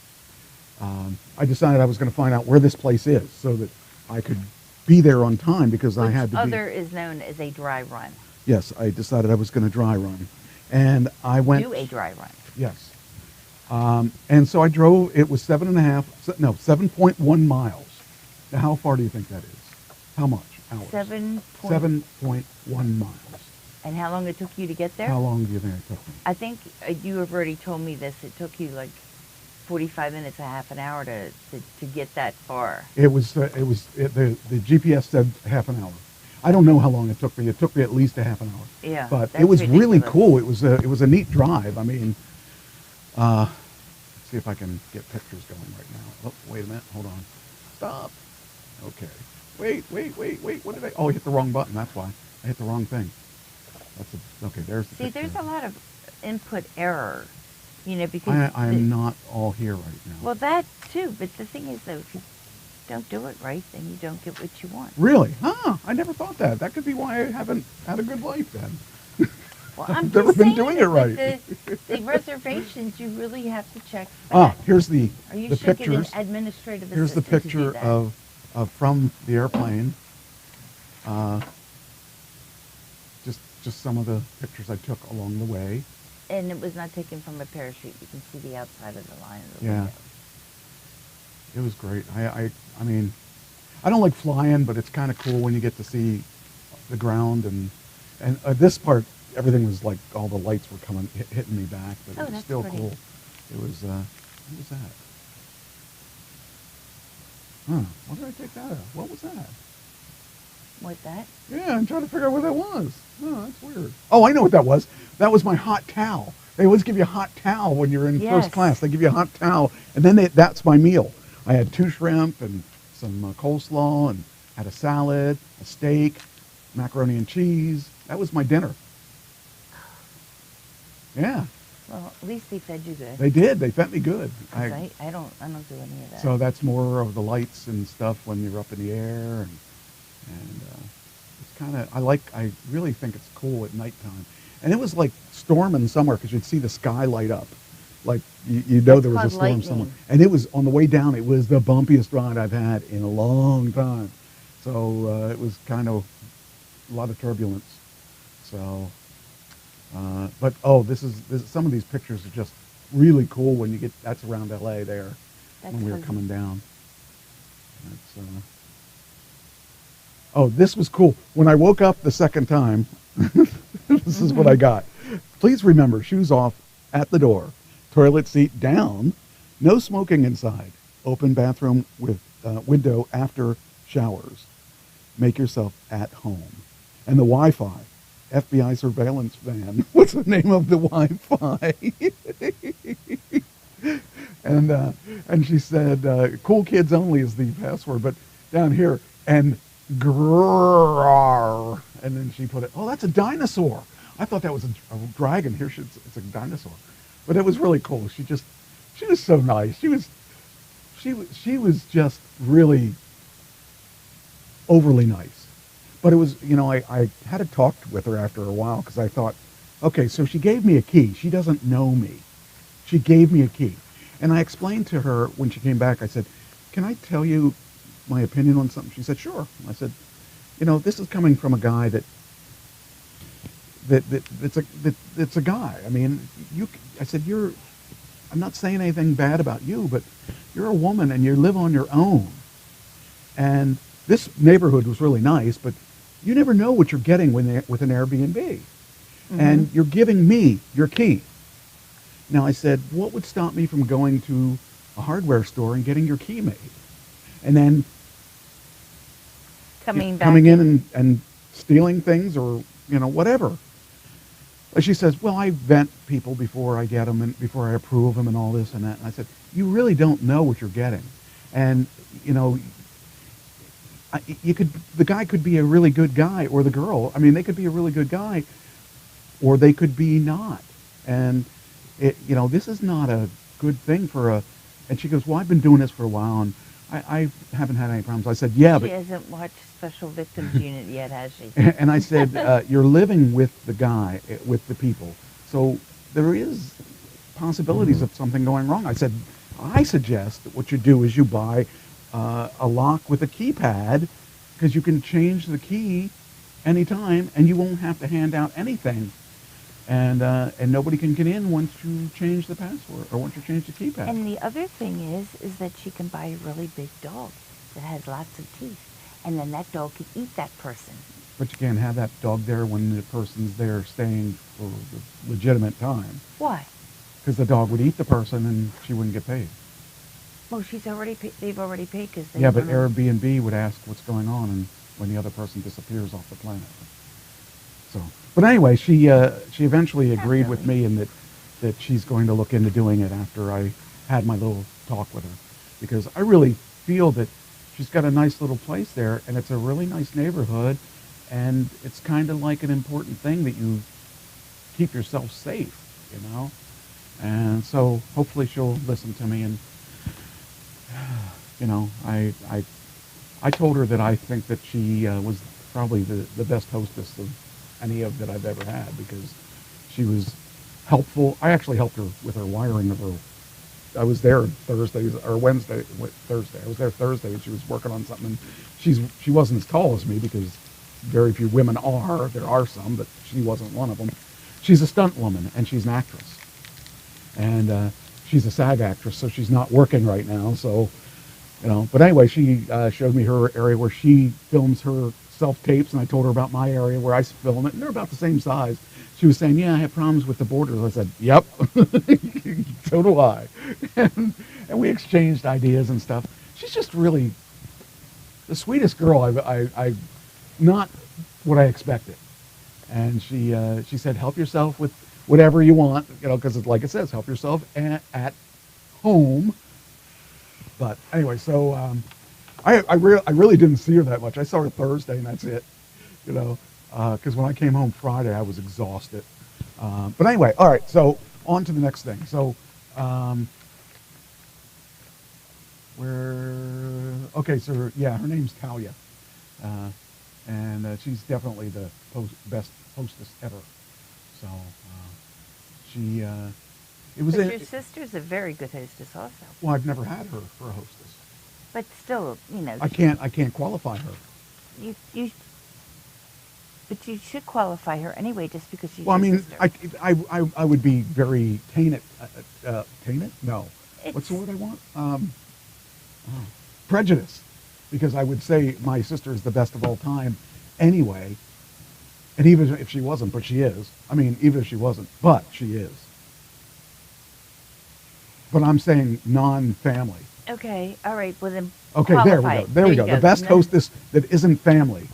I decided I was going to find out where this place is so that I could be there on time, because I had to be. Other is known as a dry run. Yes, I decided I was going to dry run. And I went. Do a dry run. Yes. And so I drove. It was 7.1 miles. Now, how far do you think that is? How much? Hours? 7.1 miles. And how long it took you to get there? How long do you think it took me? I think you have already told me this. It took you like 45 minutes, a half an hour to get that far. The GPS said half an hour. I don't know how long it took me. It took me at least a half an hour. Yeah. But that's it was really ridiculous. cool. It was a neat drive. I mean, let's see if I can get pictures going right now. Oh, wait a minute. Hold on. Stop. Okay. Wait. What did I? Oh, I hit the wrong button. That's why. I hit the wrong thing. Okay, there's the picture. There's a lot of input error, because... I am not all here right now. Well, that too, but the thing is, though, if you don't do it right, then you don't get what you want. Really? Huh. I never thought that. That could be why I haven't had a good life then. Well, I'm I've never just been saying doing that it right. The reservations, you really have to check back. Here's the Or you the should pictures. get an administrative Here's the assistant to do picture that. of from the airplane. Just some of the pictures I took along the way. And it was not taken from a parachute. You can see the outside of the line of the Yeah. window. It was great. I mean, I don't like flying, but it's kind of cool when you get to see the ground and this part, everything was like all the lights were coming hitting me back, but Oh, it was that's still pretty. cool. It was what was that? Huh? What did I take that out? What was that? What's that? Yeah, I'm trying to figure out what that was. Oh, that's weird. Oh, I know what that was. That was my hot towel. They always give you a hot towel when you're in Yes. first class. They give you a hot towel, and then that's my meal. I had 2 shrimp and some coleslaw, and had a salad, a steak, macaroni and cheese. That was my dinner. Yeah, Well, at least they fed you good. they did. They fed me good. 'Cause I don't do any of that. So that's more of the lights and stuff when you're up in the air, and it's kind of I really think it's cool at nighttime. And it was like storming somewhere because you'd see the sky light up, like you know That's there was a called storm lightning. somewhere. And it was on the way down. It was the bumpiest ride I've had in a long time. So it was kind of a lot of turbulence. So, but this is some of these pictures are just really cool when you get. That's around LA there That's when we were fuzzy. coming down. That's, oh, this was cool. When I woke up the second time, this is what I got. Please remember, shoes off at the door, toilet seat down, no smoking inside, open bathroom with window after showers. Make yourself at home. And the Wi-Fi, FBI surveillance van. What's the name of the Wi-Fi? And she said, cool kids only is the password, but down here, and grrrr. And then she put it, oh, that's a dinosaur. I thought that was a dragon. Here it's a dinosaur. But it was really cool. She was so nice. She was just really overly nice. But it was, I had to talk with her after a while because I thought, okay, so she gave me a key. She doesn't know me. She gave me a key. And I explained to her when she came back, I said, can I tell you my opinion on something? She said, sure. I said, this is coming from a guy that's a guy. I mean, I said, I'm not saying anything bad about you, but you're a woman and you live on your own. And this neighborhood was really nice, but you never know what you're getting with an Airbnb. Mm-hmm. And you're giving me your key. Now, I said, what would stop me from going to a hardware store and getting your key made? And then coming in and stealing things or, whatever. But she says, well, I vet people before I get them and before I approve them and all this and that. And I said, you really don't know what you're getting. And, the guy could be a really good guy, or the girl. I mean, they could be a really good guy, or they could be not. And this is not a good thing and she goes, well, I've been doing this for a while, and I haven't had any problems. I said, yeah, but... She hasn't watched Special Victims Unit yet, has she? And I said, you're living with the guy, with the people. So there is possibilities of something going wrong. I said, I suggest that what you do is you buy a lock with a keypad, because you can change the key anytime, and you won't have to hand out anything. And nobody can get in once you change the password or once you change the keypad. And the other thing is that she can buy a really big dog that has lots of teeth, and then that dog can eat that person. But you can't have that dog there when the person's there staying for the legitimate time. Why? Because the dog would eat the person and she wouldn't get paid. Well, they've already paid because they... Yeah, but Airbnb would ask what's going on and when the other person disappears off the planet. So, but anyway, she eventually agreed with me in that she's going to look into doing it after I had my little talk with her, because I really feel that she's got a nice little place there, and it's a really nice neighborhood, and it's kind of like an important thing that you keep yourself safe, And so hopefully she'll listen to me, and I told her that I think that she was probably the best hostess of any of that I've ever had, because she was helpful. I actually helped her with her wiring of her. I was there Thursday. I was there Thursday, and she was working on something. And she wasn't as tall as me, because very few women are. There are some, but she wasn't one of them. She's a stunt woman, and she's an actress. And she's a SAG actress, so she's not working right now. So You know, but anyway, she showed me her area where she films her self-tapes, and I told her about my area where I film it, and they're about the same size. She was saying, yeah, I have problems with the borders. I said, yep, so do I. And we exchanged ideas and stuff. She's just really the sweetest girl I not what I expected. And she said, help yourself with whatever you want, you know, because like it says, help yourself at home. But anyway, so I really didn't see her that much. I saw her Thursday, and that's it, you know, because when I came home Friday, I was exhausted. But anyway, all right, so on to the next thing. So okay, so yeah, her name's Talia. And she's definitely the best hostess ever. So she, it was. But your sister's a very good hostess, also. Well, I've never had her for a hostess. But still, you know. I can't qualify her. But you should qualify her anyway, just because she's well, your I mean, sister. I would be very tainted. Tainted? No. What's the word I want? Prejudice. Because I would say my sister is the best of all time anyway. And even if she wasn't, but she is. I mean, even if she wasn't, but she is. But I'm saying non-family. Okay, all right, well then okay, there we go. There we go. The best hostess that isn't family.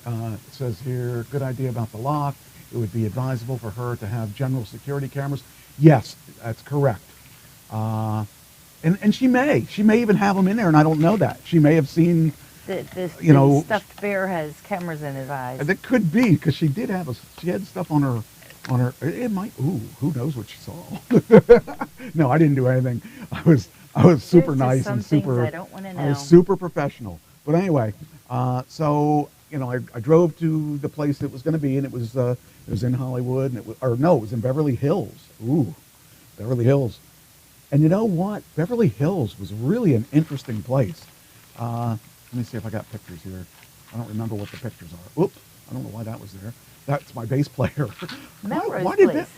It says here, good idea about the lock. It would be advisable for her to have general security cameras. Yes, that's correct. And she may even have them in there, and I don't know that. She may have seen, the stuffed bear has cameras in his eyes. That could be, because she did have she had stuff on her, it might, who knows what she saw. No, I didn't do anything. I was super nice and super, I don't want to know. I was super professional. But anyway, so, I drove to the place that was going to be, and it was in Hollywood, and it was in Beverly Hills. Ooh, Beverly Hills. And you know what? Beverly Hills was really an interesting place. Let me see if I got pictures here. I don't remember what the pictures are. Oops, I don't know why that was there. That's my bass player. Melrose Place.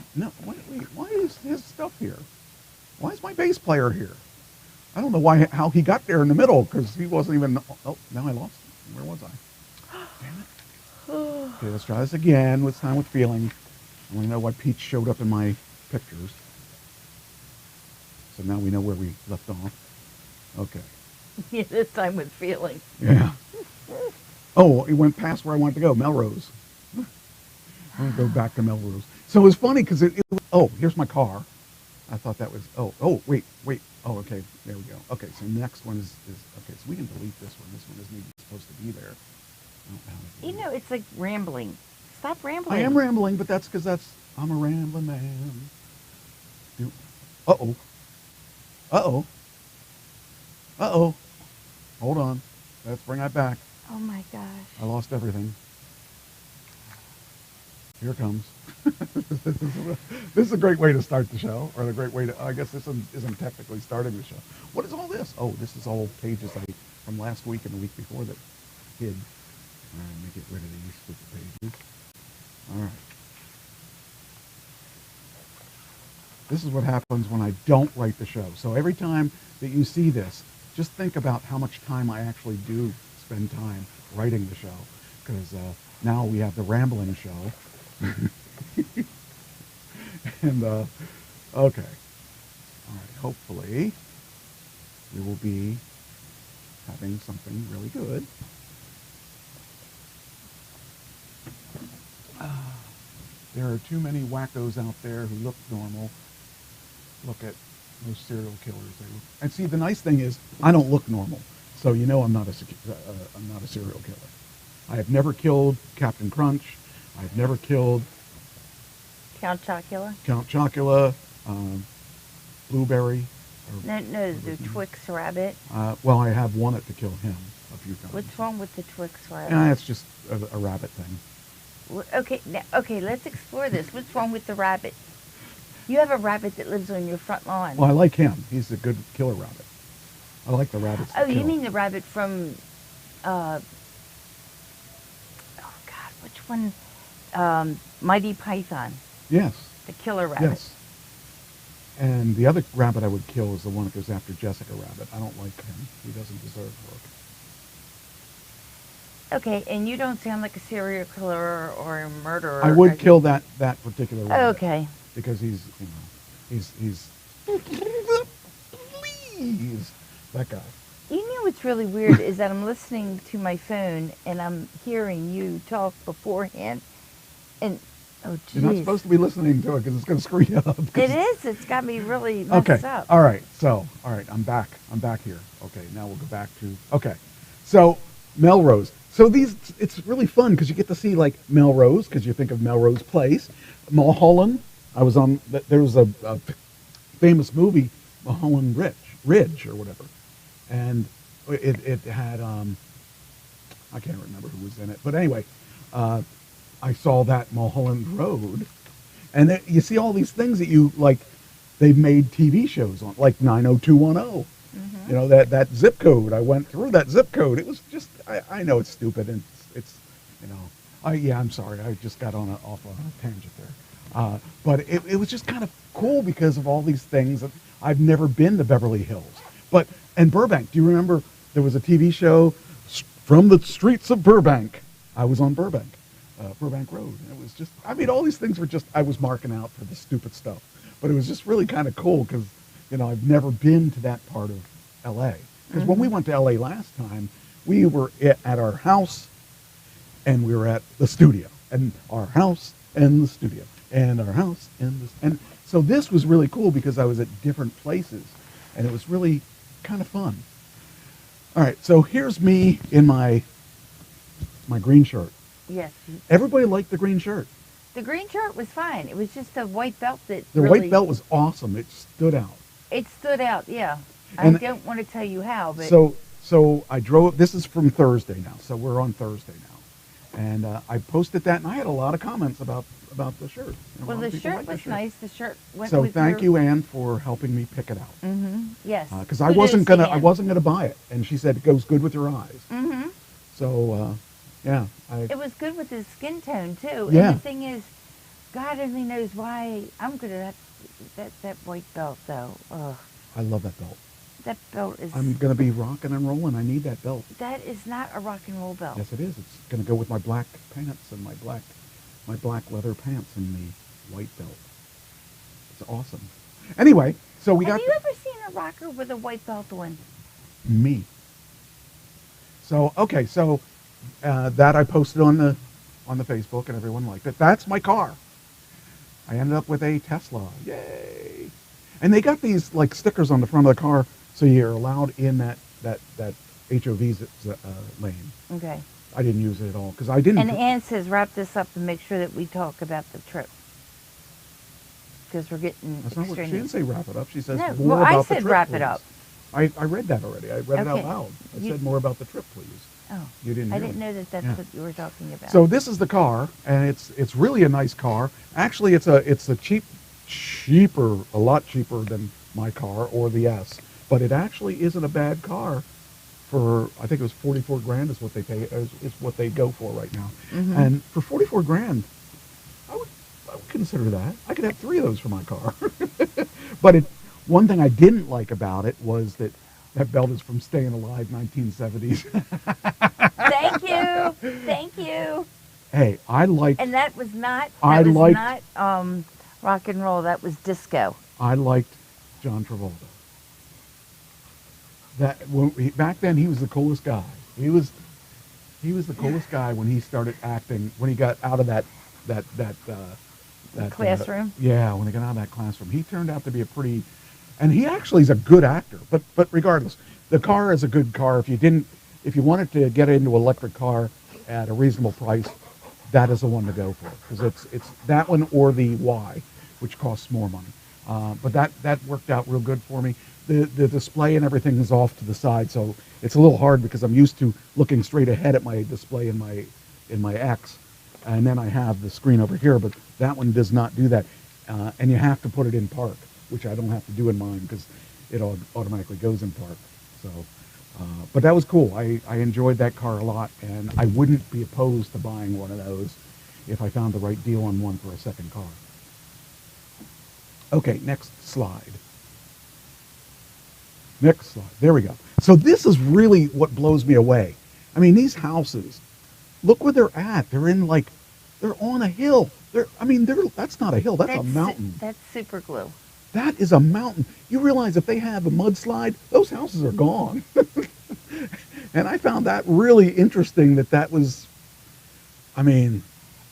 Why is his stuff here? Why is my bass player here? I don't know how he got there in the middle, because he wasn't even. Oh, now I lost him. Where was I? Damn it. Okay, let's try this again. This time with feeling. I want to know why Pete showed up in my pictures. So now we know where we left off. Okay. Yeah, this time with feeling. Yeah. Oh, he went past where I wanted to go, Melrose. I'm going to go back to Melrose. So it was funny because here's my car. I thought that was, wait. Oh, okay, there we go. Okay, so next one is okay, so we can delete this one. This one isn't even supposed to be there. It's like rambling. Stop rambling. I am rambling, but that's because I'm a rambling man. Uh-oh. Hold on. Let's bring that back. Oh my gosh. I lost everything. Here it comes. This is a great way to start the show, or a great way to, I guess this isn't technically starting the show. What is all this? Oh, this is all pages from last week and the week before that hid. All right, let me get rid of these stupid pages. All right. This is what happens when I don't write the show. So every time that you see this, just think about how much time I actually do spend time writing the show. Because now we have the rambling show. And, okay. All right, hopefully we will be having something really good. There are too many wackos out there who look normal. Look at those serial killers. And see, the nice thing is, I don't look normal, so you know I'm not a serial killer. I have never killed Captain Crunch. I've never killed Count Chocula. Count Chocula, Blueberry. No, the Twix rabbit. Well, I have wanted to kill him a few times. What's wrong with the Twix rabbit? It's just a rabbit thing. Okay, let's explore this. What's wrong with the rabbit? You have a rabbit that lives on your front lawn. Well, I like him. He's a good killer rabbit. I like the rabbits. Oh, you mean the rabbit from, which one? Mighty Python. Yes. The killer rabbit. Yes. And the other rabbit I would kill is the one that goes after Jessica Rabbit. I don't like him. He doesn't deserve work. Okay, and you don't sound like a serial killer or a murderer. I would kill that particular rabbit. Okay. Because he's please, that guy. You know what's really weird is that I'm listening to my phone and I'm hearing you talk beforehand, and oh jeez. You're not supposed to be listening to it because it's going to screw you up. It is. It's got me really messed up. All right. So, all right, I'm back. I'm back here. Okay, now we'll go back to, okay. So, Melrose. So it's really fun because you get to see like Melrose, because you think of Melrose Place. Mulholland. There was a famous movie, Mulholland Ridge or whatever. And it had, I can't remember who was in it. But anyway, I saw that Mulholland Road. And you see all these things that you, like, they've made TV shows on, like 90210. Mm-hmm. You know, that zip code. I went through that zip code. It was just, I know it's stupid. And it's you know, I'm sorry. I just got off on a tangent there. But it was just kind of cool because of all these things. That I've never been to Beverly Hills. And Burbank, do you remember there was a TV show, From the Streets of Burbank? I was on Burbank Road. And it was just, I mean, all these things were just, I was marking out for the stupid stuff. But it was just really kind of cool because, you know, I've never been to that part of L.A. Because when we went to L.A. last time, we were at our house and we were at the studio. And our house and the studio. And our house and so this was really cool because I was at different places. And it was really kind of fun. All right, so here's me in my green shirt. Yes. Everybody liked the green shirt. The green shirt was fine. It was just the white belt that The white belt was awesome. It stood out. It stood out, yeah. And I don't want to tell you how, but... So I drove, this is from Thursday now, so we're on Thursday now. And I posted that, and I had a lot of comments about the shirt. Well, the shirt was nice. The shirt went so with thank you, Ann, for helping me pick it out. Mm-hmm. Yes. Because I wasn't gonna buy it, and she said it goes good with your eyes. Mm-hmm. So yeah, it was good with his skin tone too. Yeah. And the thing is, God only knows why I'm good at that white belt though. Ugh. I love that belt. That belt is... I'm going to be rocking and rolling. I need that belt. That is not a rock and roll belt. Yes, it is. It's going to go with my black pants and my black leather pants and the white belt. It's awesome. Anyway, so we got... Have you ever seen a rocker with a white belt on? Me. So, okay, so that I posted on the Facebook and everyone liked it. That's my car. I ended up with a Tesla. Yay! And they got these like stickers on the front of the car, so you're allowed in that HOV lane. Okay. I didn't use it at all because I didn't. And Ann says, wrap this up and make sure that we talk about the trip because we're getting. That's not what she didn't say. Wrap it up. She says no, more well, about I the said trip. Wrap please. it up. I read that already. I read it out loud. I said more about the trip, please. Oh, you didn't. I didn't know that that's what you were talking about. So this is the car, and it's really a nice car. Actually, it's a cheaper, a lot cheaper than my car or the S, but it actually isn't a bad car. For I think it was 44 grand is what they pay is what they go for right now, and for 44 grand, I would consider that. I could have 3 of those for my car. But one thing I didn't like about it was that belt is from Staying Alive 1970s. Thank you. Hey, I liked. And that was not. Not rock and roll. That was disco. I liked John Travolta. Back then he was the coolest guy. He was the coolest guy when he started acting. When he got out of that classroom. When he got out of that classroom, he turned out to be a pretty. And he actually is a good actor. But regardless, the car is a good car. If you wanted to get into an electric car at a reasonable price, that is the one to go for because it's that one or the Y, which costs more money. But that worked out real good for me. The display and everything is off to the side, so it's a little hard because I'm used to looking straight ahead at my display in my X, and then I have the screen over here. But that one does not do that, and you have to put it in park, which I don't have to do in mine because it automatically goes in park. So, but that was cool. I enjoyed that car a lot, and I wouldn't be opposed to buying one of those if I found the right deal on one for a second car. Okay, next slide. Next slide. There we go. So this is really what blows me away. I mean, these houses, look where they're at. They're in like, they're on a hill. That's not a hill. That's a mountain. That's super glue. That is a mountain. You realize if they have a mudslide, those houses are gone. And I found that really interesting that was, I mean.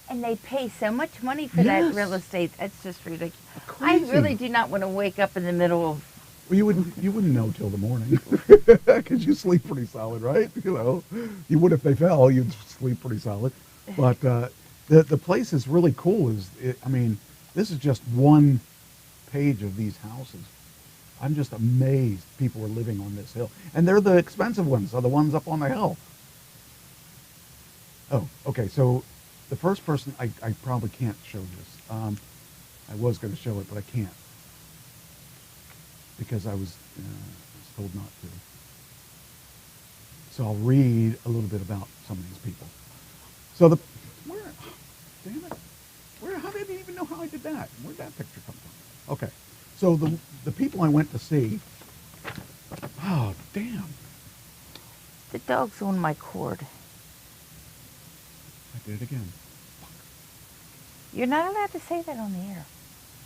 And they pay so much money for that real estate. That's just ridiculous. Crazy. I really do not want to wake up in the middle of. Well, you wouldn't know till the morning because you sleep pretty solid, right? You know, you would if they fell. You'd sleep pretty solid. But the place is really cool. This is just one page of these houses. I'm just amazed people are living on this hill, and they're the expensive ones. Are the ones up on the hill. Oh, okay. So the first person, I probably can't show this. I was going to show it, but I can't because I was told not to. So I'll read a little bit about some of these people. So damn it, how did I even know how I did that? Where'd that picture come from? Okay, so the people I went to see, oh, damn. The dog's on my cord. I did it again. You're not allowed to say that on the air.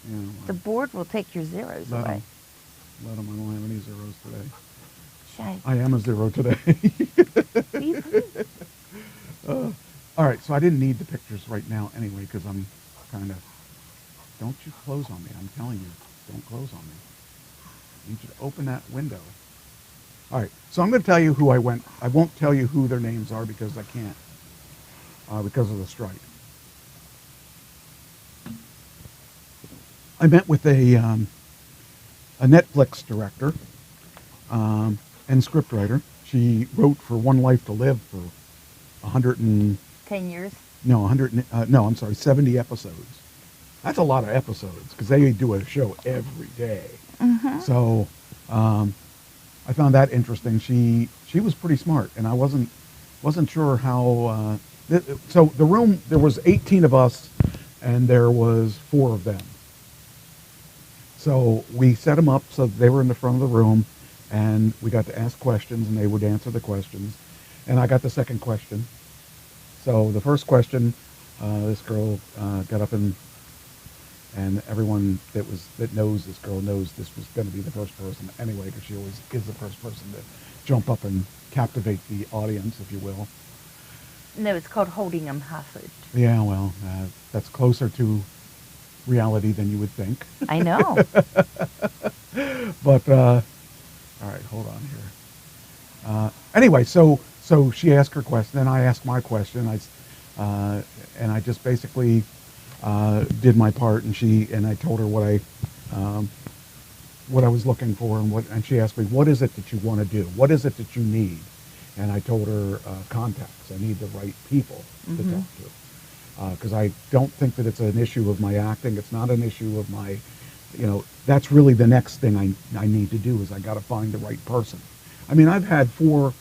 Yeah, well, The board will take your zeros away. Let them. I don't have any zeros today. Shy. I am a zero today. All right, so I didn't need the pictures right now anyway because I'm kind of, don't you close on me. I'm telling you, don't close on me. I need you to open that window. All right, so I'm going to tell you who I went. I won't tell you who their names are because I can't, because of the strike. I met with a Netflix director and scriptwriter. She wrote for One Life to Live for 10 years? No, 70 episodes. That's a lot of episodes because they do a show every day. Mm-hmm. So I found that interesting. She was pretty smart, and I wasn't sure how. So the room, there was 18 of us, and there was 4 of them. So we set them up so they were in the front of the room, and we got to ask questions, and they would answer the questions. And I got the second question. So the first question, this girl got up and everyone that knows this girl knows this was going to be the first person anyway, because she always is the first person to jump up and captivate the audience, if you will. No, it's called holding them hostage. Yeah, well, that's closer to reality than you would think. I know. But all right, hold on here. Anyway, so she asked her question, and I asked my question. And I just basically did my part, and I told her what I was looking for, and she asked me, what is it that you want to do? What is it that you need? And I told her contacts. I need the right people to talk to, because I don't think that it's an issue of my acting. It's not an issue of my, that's really the next thing I need to do is I got to find the right person. I mean, I've had 3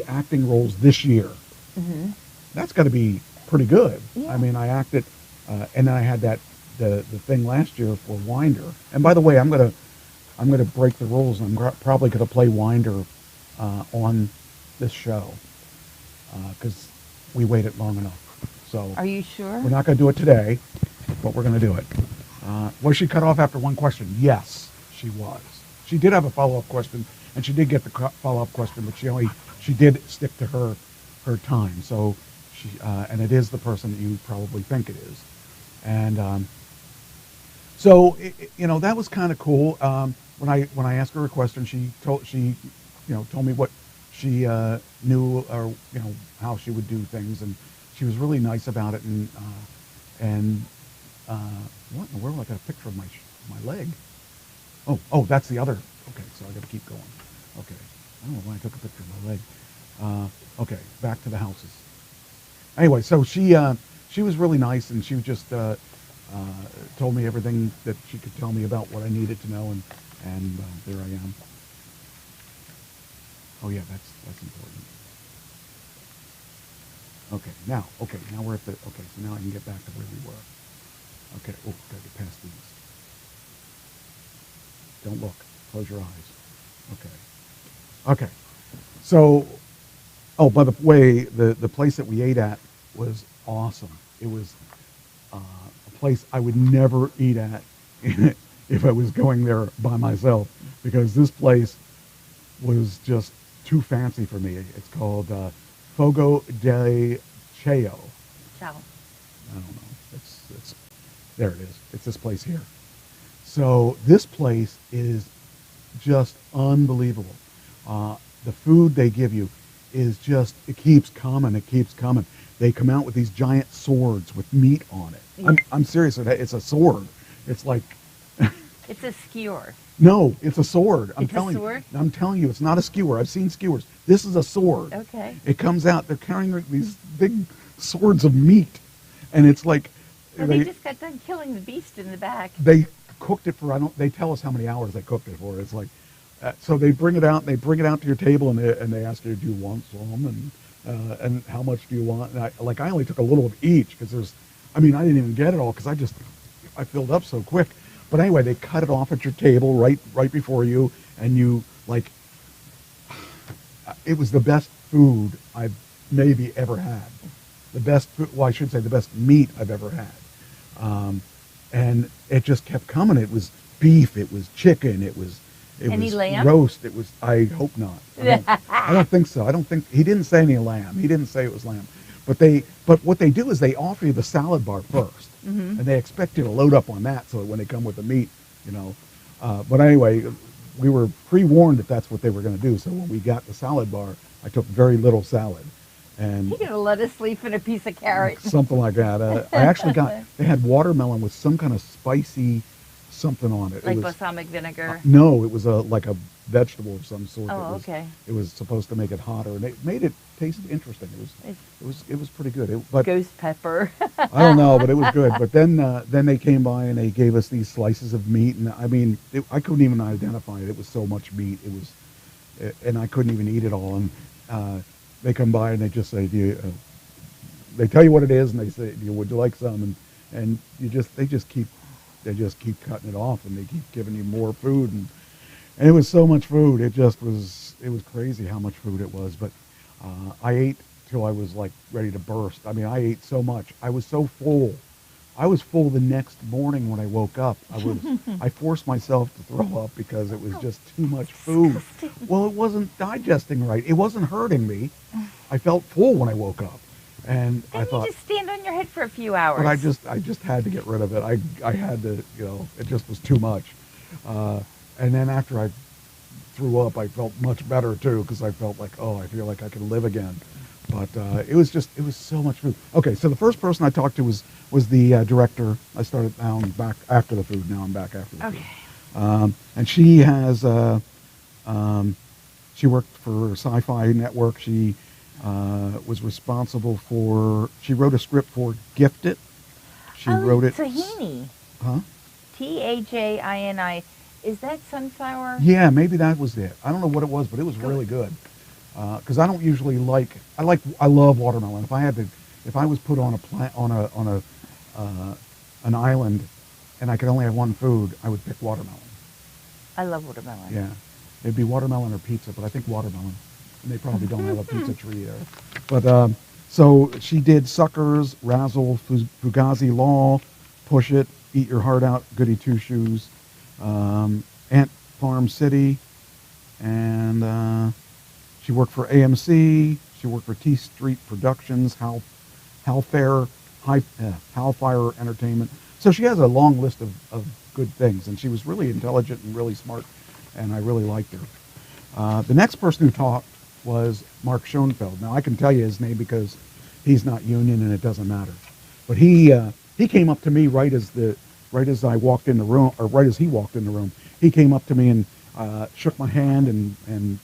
acting roles this year. Mm-hmm. That's got to be pretty good. Yeah. I mean, I acted, and then I had the thing last year for Winder. And by the way, I'm gonna break the rules, and I'm probably gonna play Winder on this show because we waited long enough. So are you sure? We're not gonna do it today, but we're gonna do it. Was she cut off after one question? Yes, she was. She did have a follow-up question, and she did get the follow-up question, but she did stick to her time. So and it is the person that you probably think it is. And so that was kind of cool. When I asked her a question, she told me what she knew, or how she would do things, and she was really nice about it. And what in the world? I got a picture of my leg. Oh, that's the other. Okay, so I got to keep going. Okay, I don't know why I took a picture of my leg. Okay, back to the houses. Anyway, so she was really nice, and she just told me everything that she could tell me about what I needed to know, and there I am. Oh yeah, that's important. Okay, now we're at so now I can get back to where we were. Okay. Oh, gotta get past these. Don't look. Close your eyes. Okay. Okay. So, oh, by the way, the place that we ate at was awesome. It was a place I would never eat at if I was going there by myself, because this place was just too fancy for me. It's called Fogo de Chao. Ciao. I don't know. It's there it is. It's this place here. So this place is just unbelievable. The food they give you is just, it keeps coming. It keeps coming. They come out with these giant swords with meat on it. Yeah. I'm serious. It's a sword. It's like, It's a skewer. no, it's a sword. It's a sword? I'm telling you, it's not a skewer. I've seen skewers. This is a sword. Okay. It comes out. They're carrying these big swords of meat, and it's like Well, they just got done killing the beast in the back. they cooked it for, they tell us how many hours they cooked it for. It's like, so they bring it out to your table, and they ask you, do you want some, and how much do you want? And I only took a little of each, because I didn't even get it all, because I filled up so quick. But anyway, they cut it off at your table right before you, and you, it was the best food I've maybe ever had. The best food, well, I should say the best meat I've ever had. And it just kept coming. It was beef, it was chicken, it was Any lamb? roast. It was, I hope not. I don't think so. He didn't say any lamb. He didn't say it was lamb. But what they do is they offer you the salad bar first, and they expect you to load up on that, so that when they come with the meat, But anyway, we were pre-warned that that's what they were going to do. So when we got the salad bar, I took very little salad, and You're gonna let us leaf and a piece of carrot. something like that. I actually they had watermelon with some kind of spicy something on it. Like It was, balsamic vinegar. no, it was like a vegetable of some sort. Oh, okay. It was supposed to make it hotter, and it made it taste interesting. It was pretty good. But Ghost pepper. I don't know, but it was good. But then they came by and they gave us these slices of meat, and I couldn't even identify it. It was so much meat. And I couldn't even eat it all. And they come by and they just say, they tell you what it is, and they say, would you like some? And they just keep cutting it off, and they keep giving you more food, and it was so much food. It was crazy how much food it was. But I ate till I was like ready to burst. I ate so much. I was so full. I was full the next morning when I woke up. I forced myself to throw up because it was just too much food. Well, it wasn't digesting right. It wasn't hurting me. I felt full when I woke up. And Then I thought, you just stand on your head for a few hours. but I just had to get rid of it. I had to, it just was too much. And then after I threw up, I felt much better too, because I felt like, I feel like I can live again. But it was so much food. Okay, so the first person I talked to was the director. Now I'm back after the food. Now I'm back after the food. And she has, she worked for Sci-Fi Network. She was responsible she wrote a script for Gift It. She wrote it. Tahini. Huh? Tahini. Is that sunflower? Yeah, maybe that was it. I don't know what it was, but it was really good. Because I don't usually I love watermelon. If I was put on an island, and I could only have one food, I would pick watermelon. I love watermelon. Yeah, it'd be watermelon or pizza, but I think watermelon. And they probably don't have a pizza tree there. But so she did Suckers, Razzle, Fugazi Law, Push It, Eat Your Heart Out, Goody Two Shoes, Ant Farm City, and she worked for AMC. She worked for T Street Productions, Hellfire Entertainment. So she has a long list of good things, and she was really intelligent and really smart, and I really liked her. The next person who talked was Mark Schoenfeld. Now I can tell you his name because he's not union and it doesn't matter. But he came up to me right as I walked in the room, or right as he walked in the room. He came up to me and shook my hand and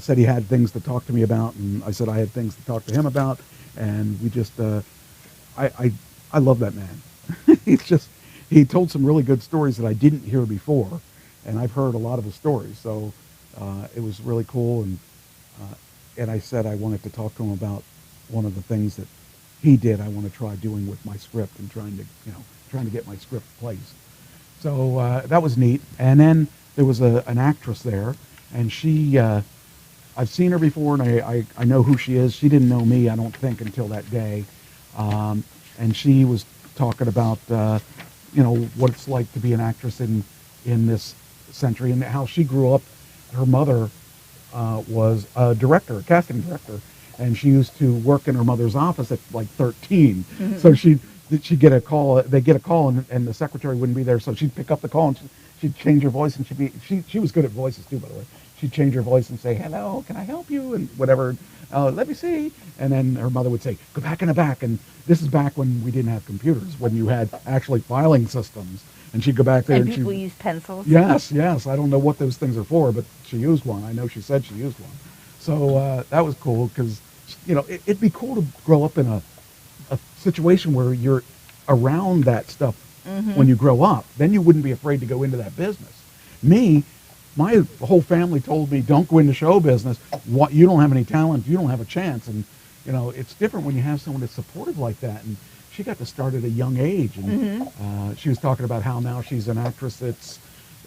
said he had things to talk to me about, and I said I had things to talk to him about, and we just I love that man. He told some really good stories that I didn't hear before, and I've heard a lot of his stories, so it was really cool. And I said I wanted to talk to him about one of the things that he did. I want to try doing with my script and trying trying to get my script placed. So that was neat. And then there was an actress there, and she, I've seen her before, and I know who she is. She didn't know me, I don't think, until that day. And she was talking about, what it's like to be an actress in this century, and how she grew up. Her mother was a director, a casting director, and she used to work in her mother's office at like 13. Mm-hmm. So she'd get a call. They'd get a call, and the secretary wouldn't be there, so she'd pick up the call, and she'd change her voice, and she was good at voices too, by the way. She'd change her voice and say, "Hello, can I help you?" and whatever. Let me see. And then her mother would say, "Go back in the back." And this is back when we didn't have computers, when you had actually filing systems. And she'd go back there, and people use pencils. Yes. I don't know what those things are for, but she used one. I know she said she used one. So that was cool, because it'd be cool to grow up in a situation where you're around that stuff when you grow up. Then you wouldn't be afraid to go into that business. My whole family told me, don't go into show business. You don't have any talent. You don't have a chance. And, it's different when you have someone that's supportive like that. And she got to start at a young age. And she was talking about how now she's an actress that's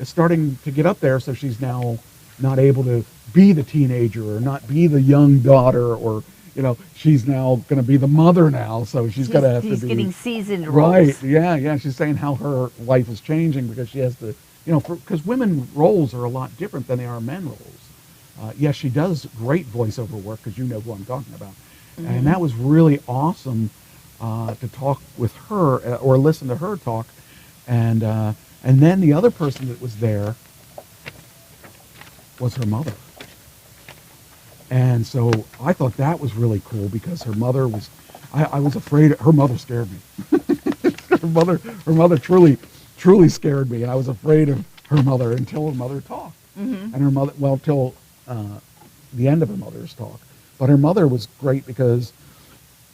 starting to get up there. So she's now not able to be the teenager or not be the young daughter, or, she's now going to be the mother now. So she's got to have to be. She's getting seasoned roles. Right. Yeah. She's saying how her life is changing, because she has to. Because women roles are a lot different than they are men roles. Yes, she does great voiceover work, because you know who I'm talking about. And that was really awesome to talk with her or listen to her talk. And then the other person that was there was her mother. And so I thought that was really cool, because her mother was, I was afraid, her mother scared me. her mother truly scared me, and I was afraid of her mother until her mother talked. And her mother, till the end of her mother's talk. But her mother was great, because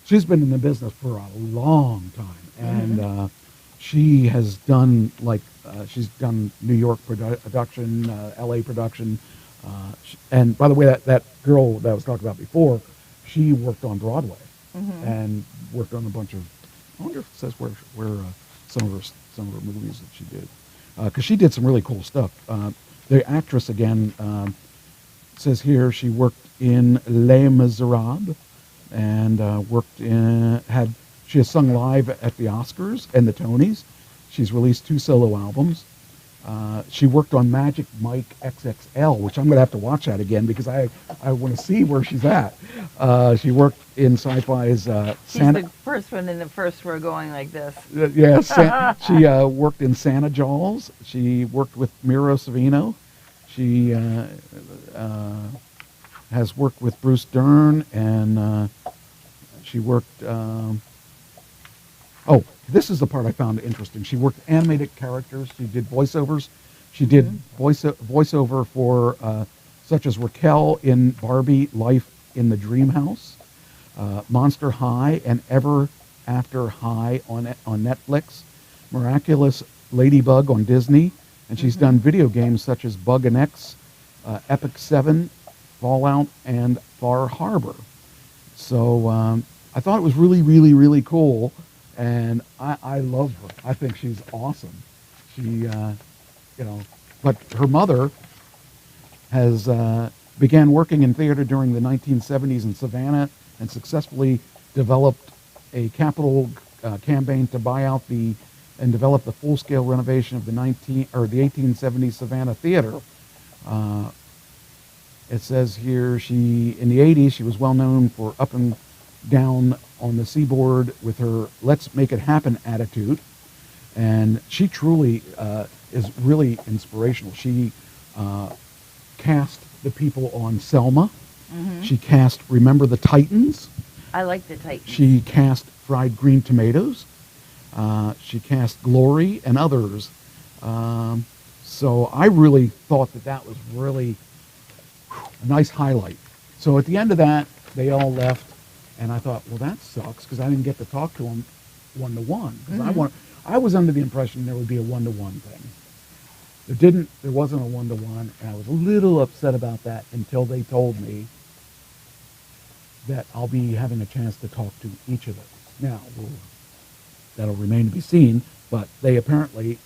she's been in the business for a long time, and she has done she's done New York production, L.A. production, and by the way, that girl that I was talking about before, she worked on Broadway and worked on a bunch of. I wonder if it says where some of her movies that she did, because she did some really cool stuff. The actress again says here she worked in Les Miserables, and she has sung live at the Oscars and the Tonys. She's released 2 solo albums. She worked on Magic Mike XXL, which I'm going to have to watch that again, because I want to see where she's at. She worked in Sci-Fi's She's the first one in the first row going like this. She worked in Santa Jaws. She worked with Miro Savino. She has worked with Bruce Dern, and she worked... this is the part I found interesting. She worked animated characters. She did voiceovers. She did voiceover for such as Raquel in Barbie Life in the Dream House, Monster High and Ever After High on Netflix, Miraculous Ladybug on Disney, and she's done video games such as Bug and X, Epic 7, Fallout, and Far Harbor. So I thought it was really, really, really cool. And I love her. I think she's awesome. She, but her mother has began working in theater during the 1970s in Savannah, and successfully developed a capital campaign to buy out and develop the full-scale renovation of the 1870s Savannah Theater. It says here in the 80s, she was well known for Up and Down on the Seaboard with her "Let's Make It Happen" attitude, and she truly is really inspirational. She cast the people on Selma. She cast Remember the Titans. I like the Titans. She cast Fried Green Tomatoes. She cast Glory and others. So I really thought that was really a nice highlight. So at the end of that, they all left. And I thought, well, that sucks, because I didn't get to talk to them one-to-one. Because I was under the impression there would be a one-to-one thing. There wasn't a one-to-one, and I was a little upset about that until they told me that I'll be having a chance to talk to each of them. Now, that'll remain to be seen, but they apparently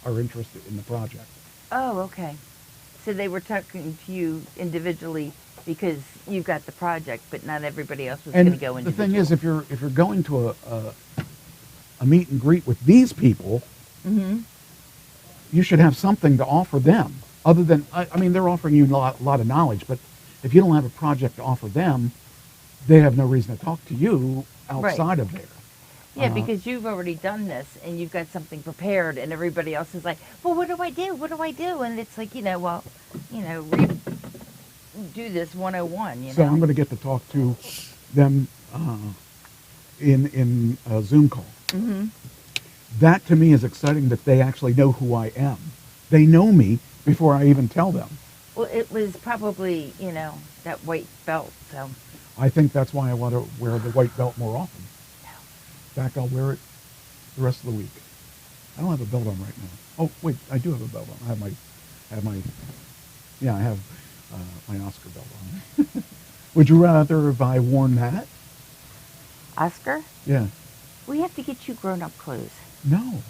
are interested in the project. Oh, okay. So they were talking to you individually because you've got the project, but not everybody else was going And to go the individually. thing is, if you're going to a meet and greet with these people, Mm-hmm. you should have something to offer them. Other than, I mean, they're offering you a lot of knowledge, but if you don't have a project to offer them, they have no reason to talk to you outside of there. Yeah, because you've already done this and you've got something prepared, and everybody else is like, "Well, what do I do? What do I do?" And it's like, do this 101. So I'm going to get to talk to them in a Zoom call. Mm-hmm. That to me is exciting that they actually know who I am. They know me before I even tell them. Well, it was probably that white belt. So I think that's why I want to wear the white belt more often. In fact, I'll wear it the rest of the week. I don't have a belt on right now. Oh, wait, I do have a belt on. I have my Oscar belt on. Would you rather have I worn that? Oscar, Yeah. we have to get you grown-up clothes. No.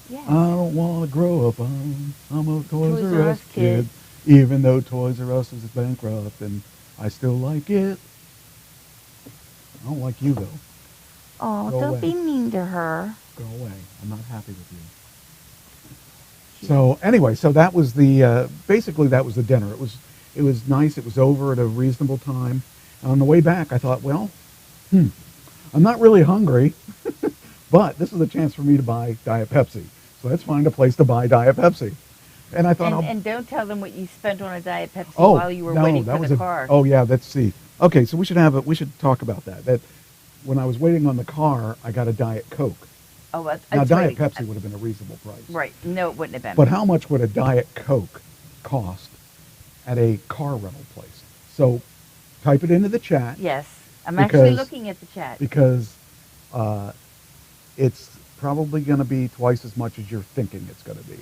Yes. I don't want to grow up. I'm a Toys Toys R R Us Us kid. Even though Toys R Us is bankrupt, and I still like it. I don't like you, though. Oh, Go don't away. be mean to her. Go away. I'm not happy with you. So anyway, so that was the basically that was the dinner. It was nice. It was over at a reasonable time. And on the way back, I thought, well, I'm not really hungry, but this is a chance for me to buy Diet Pepsi. So let's find a place to buy Diet Pepsi. And I thought, And don't tell them what you spent on a Diet Pepsi oh, while you were no, waiting that for was the car. Oh yeah, let's see. Okay, so we should talk about that. That when I was waiting on the car, I got a Diet Coke. Oh, that's Now Diet right. Pepsi would have been a reasonable price. Right. No, it wouldn't have been. But how much would a Diet Coke cost at a car rental place? So type it into the chat. Yes. I'm actually Because- looking at the chat. Because it's probably going to be twice as much as you're thinking it's going to be.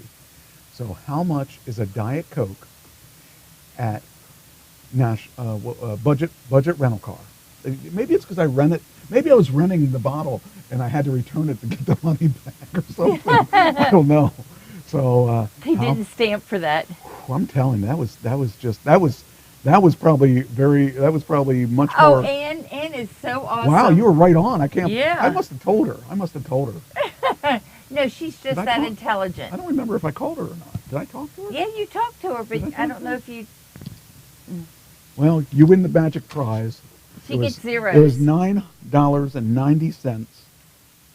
So how much is a Diet Coke at budget rental car? Maybe it's because I rent it. Maybe I was renting the bottle and I had to return it to get the money back or something. I don't know. So They didn't stamp for that. I'm telling you, that was probably much Oh, more. Anne is so awesome. Wow, you were right on. I can't. Yeah. I must have told her. No, she's just Did I that talk? intelligent. I don't remember if I called her or not. Did I talk to her? Yeah, you talked to her, but Did I I talk don't to know her? if you. Well, you win the magic prize. She gets zeros. It was $9.90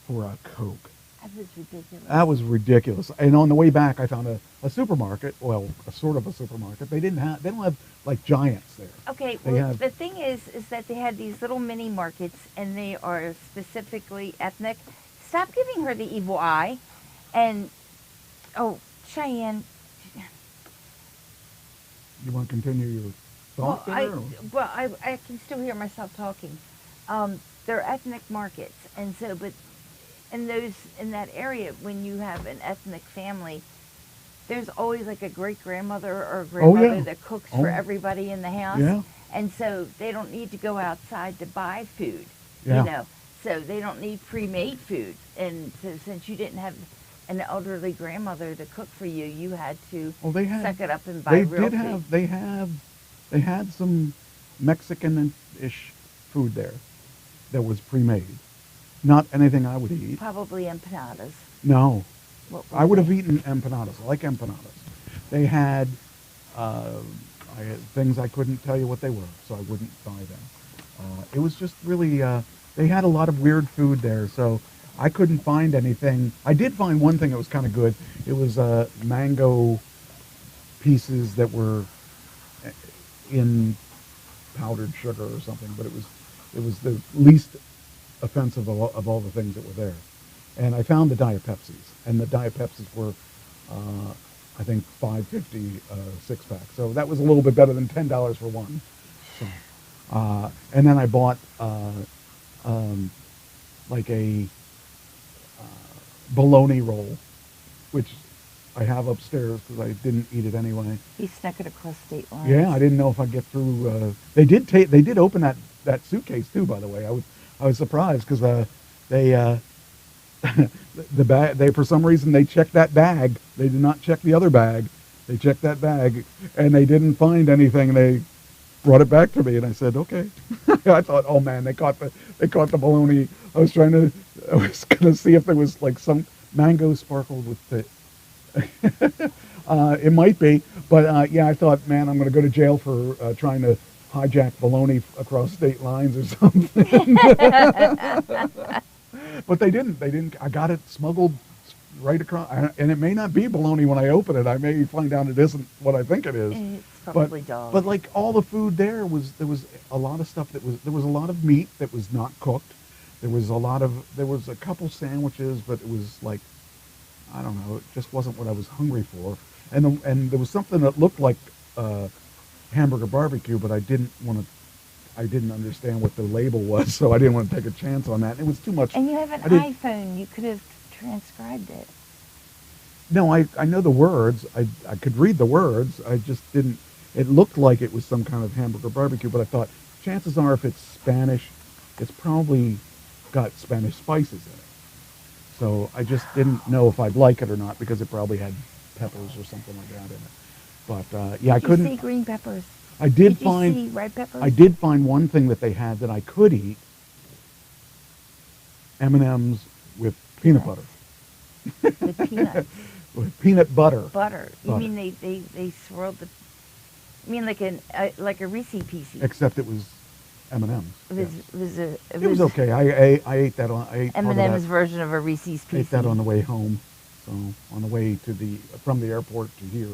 for a Coke. That was ridiculous. That was ridiculous. And on the way back, I found a supermarket. Well, a sort of a supermarket. They don't have like Giants there. Okay, They well, have- the thing is that they had these little mini markets, and they are specifically ethnic. Stop giving her the evil eye. And, oh, Cheyenne. You want to continue your Well, thought there? I can still hear myself talking. They're ethnic markets, and so, but in that area, when you have an ethnic family, there's always like a great grandmother or a grandmother yeah. that cooks Oh. for everybody in the house. Yeah. And so they don't need to go outside to buy food. Yeah. So they don't need pre-made food. And so since you didn't have an elderly grandmother to cook for you, you had to Well, they had. suck it up and buy They real did food. have. They had some Mexican-ish food there that was pre-made. Not anything I would eat. Probably empanadas. No, What were I would have they? eaten empanadas. I like empanadas. They had things I couldn't tell you what they were, so I wouldn't buy them. It was just really. They had a lot of weird food there, so I couldn't find anything. I did find one thing that was kind of good. It was mango pieces that were in powdered sugar or something, but it was the least offensive of all the things that were there. And I found the Diet Pepsis, and the Diet Pepsis were, I think, $5.50 6-pack. So that was a little bit better than $10 for one. So, and then I bought like a bologna roll, which I have upstairs because I didn't eat it anyway. He snuck it across state lines. Yeah, I didn't know if I'd get through. They did open that suitcase too, by the way. I was surprised because they the bag. They for some reason they checked that bag. They did not check the other bag. They checked that bag, and they didn't find anything. They brought it back to me, and I said, "Okay." I thought, "Oh man, they caught the bologna." I was going to see if there was like some mango sparkled with it. It might be, but yeah, I thought, man, I'm going to go to jail for trying to hijack bologna across state lines or something. But they didn't. They didn't. I got it smuggled right across, and it may not be bologna when I open it. I may find out it isn't what I think it is. It's probably dog. But like all the food there was a lot of stuff there was a lot of meat that was not cooked. There was a couple sandwiches, but it was like, I don't know, it just wasn't what I was hungry for. And there was something that looked like hamburger barbecue, but I didn't understand what the label was, so I didn't want to take a chance on that. It was too much. And you have an iPhone. You could have transcribed it. No, I know the words. I could read the words. I just didn't. It looked like it was some kind of hamburger barbecue, but I thought chances are if it's Spanish, it's probably got Spanish spices in it. So I just didn't know if I'd like it or not because it probably had peppers or something like that in it. But yeah, I couldn't. Did you see green peppers? I Did you find see red peppers? I did find one thing that they had that I could eat: M&Ms with peanut butter. With peanuts. With peanut butter. Butter. You Butter. mean they swirled the? You mean like a Reese's Pieces? Except it was M&Ms. It was okay. I ate that on. I ate part of M&M's that. version of a Reese's Pieces. Ate that on the way home. So on the way from the airport to here.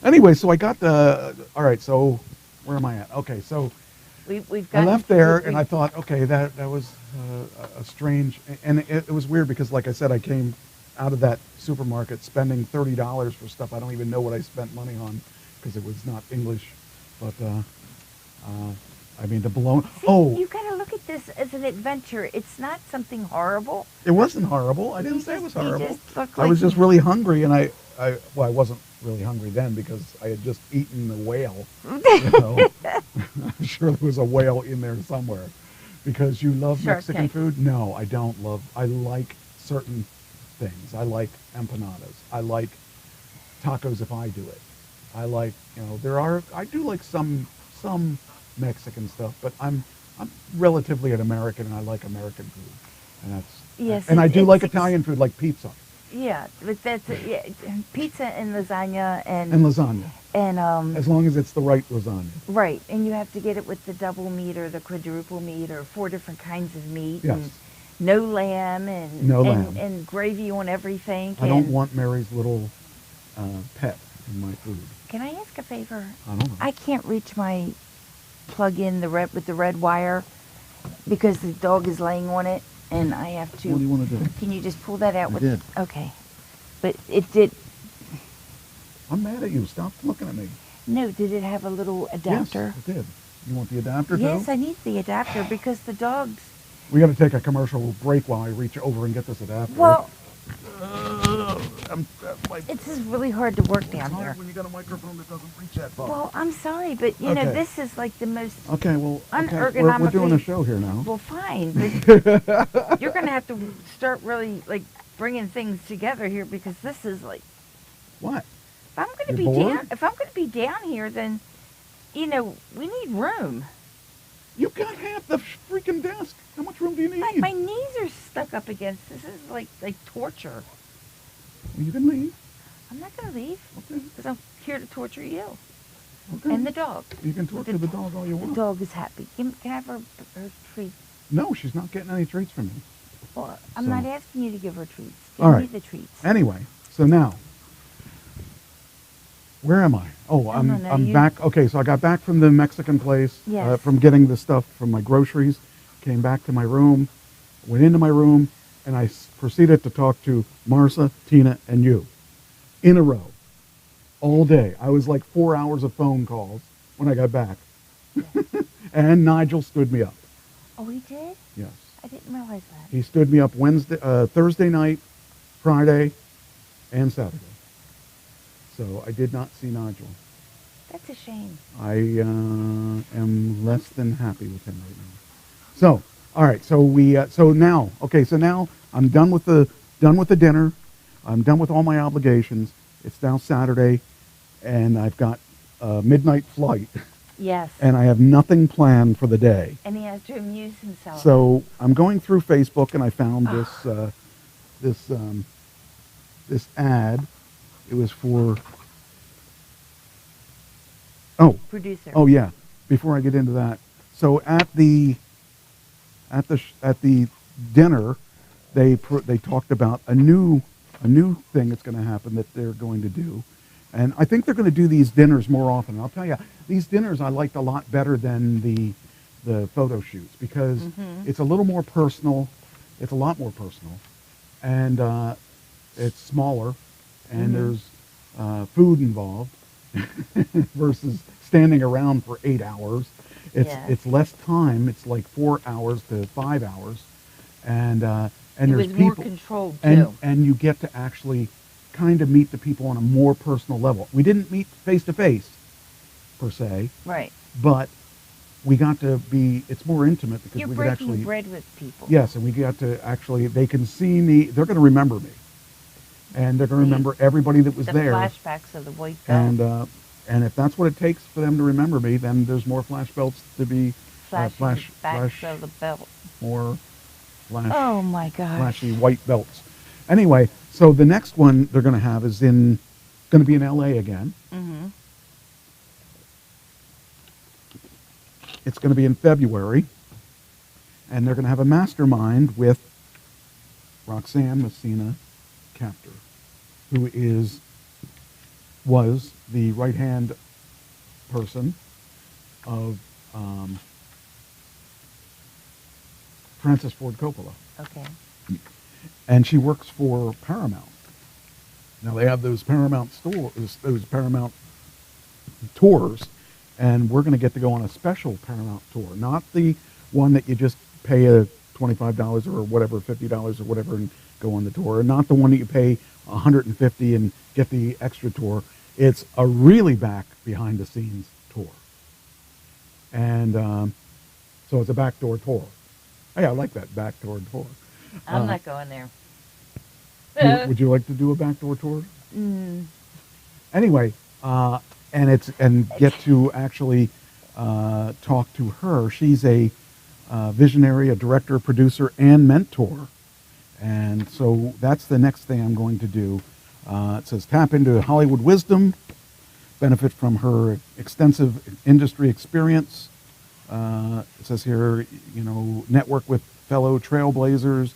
Anyway, so I got all right, so where am I at? Okay, so We've got. I left there and I thought, okay, that was a strange, and it was weird because, like I said, I came out of that supermarket spending $30 for stuff I don't even know what I spent money on because it was not English, but I mean the bologna. See, you got to look at this as an adventure. It's not something horrible. It wasn't horrible. I didn't say it was You horrible. just look I like was just really hungry, and I wasn't really hungry then because I had just eaten the whale. So I'm sure there was a whale in there somewhere. Because you love Shark Mexican Tank. food? No, I don't love. I like certain things. I like empanadas. I like tacos if I do it. I like, I do like some Mexican stuff, but I'm relatively an American, and I like American food, and that's Yes, and I do like it's- Italian food, like pizza Yeah, but that's pizza and lasagna and and lasagna, as long as it's the right lasagna. right, and you have to get it with the double meat or the quadruple meat or 4 different kinds of meat. Yes. And no lamb and No lamb. and gravy on everything. I don't and- want Mary's little pet in my food. Can I ask a favor? I don't know. I can't reach my plug in with the red wire because the dog is laying on it, and I have to. What do you want to do? Can you just pull that out? I with did. Okay, but it did. I'm mad at you. Stop looking at me. No, did it have a little adapter? Yes, it did. You want the adapter Yes, too? I need the adapter because the dogs. We got to take a commercial break while I reach over and get this adapter. Well, Like, it's just really hard to work it's down hard here. when you got a microphone that doesn't reach that far. Well, I'm sorry, but you know Okay. this is like the most. Okay, well, okay. We're Unergonomically- doing a show here now. Well, fine, but you're gonna have to start really like bringing things together here because this is like. What? If I'm going to You're be bored? down, if I'm going to be down here, then, we need room. You got half the freaking desk. How much room do you need? My knees are stuck up against this. Is like torture. Well, you can leave. I'm not going to leave Okay. because I'm here to torture you Okay. and the dog. You can torture the dog all you The want. dog is happy. Can I have her treat? No, she's not getting any treats from me. Well, I'm So- not asking you to give her treats. Give All me right. the treats. Anyway, so now, where am I? Oh, I don't know, I'm you- back. Okay, so I got back from the Mexican place, Yes. from getting the stuff from my groceries, came back to my room, went into my room, and I proceeded to talk to Marcia, Tina, and you in a row all day. I was like 4 hours of phone calls when I got back. And Nigel stood me up. Oh, he did? Yes. I didn't realize that. He stood me up Thursday night, Friday, and Saturday. So I did not see Nigel. That's a shame. I am less than happy with him right now. So, all right. So so now I'm done with the dinner. I'm done with all my obligations. It's now Saturday, and I've got a midnight flight, Yes. and I have nothing planned for the day. And he has to amuse himself. So I'm going through Facebook, and I found this ad. It was for Producer. oh yeah. Before I get into that, so at the dinner, they talked about a new thing that's going to happen that they're going to do, and I think they're going to do these dinners more often. I'll tell you, these dinners I liked a lot better than the photo shoots because it's a little more personal. It's a lot more personal, and it's smaller, and there's food involved versus standing around for 8 hours. It's less time. It's like 4 hours to 5 hours, and there's was people more controlled too. and you get to actually kind of meet the people on a more personal level. We didn't meet face to face per se, Right. but we got to be. It's more intimate because You're we could breaking actually bread with people. yes, and we got to actually. They can see me. They're going to remember me, and they're going to remember everybody that was The there. flashbacks of the white belt. And if that's what it takes for them to remember me, then there's more flash belts to be Flashbacks of the belt. more flash Oh my gosh. flashy white belts. Anyway, so the next one they're going to have is going to be in L.A. again. Mm-hmm. It's going to be in February, and they're going to have a mastermind with Roxanne Messina Captor, who was the right-hand person of Francis Ford Coppola. Okay. And she works for Paramount. Now they have those Paramount those Paramount tours, and we're going to get to go on a special Paramount tour, not the one that you just pay a $25 or whatever, $50 or whatever, and go on the tour, and not the one that you pay $150 and get the extra tour. It's a really back behind the scenes tour, and so it's a backdoor tour. Hey, I like that backdoor tour. I'm not going there. Would you like to do a backdoor tour? Mm. Anyway, and get to actually talk to her. She's a visionary, a director, producer, and mentor. And so that's the next thing I'm going to do. It says tap into Hollywood wisdom, benefit from her extensive industry experience. It says here, network with fellow trailblazers,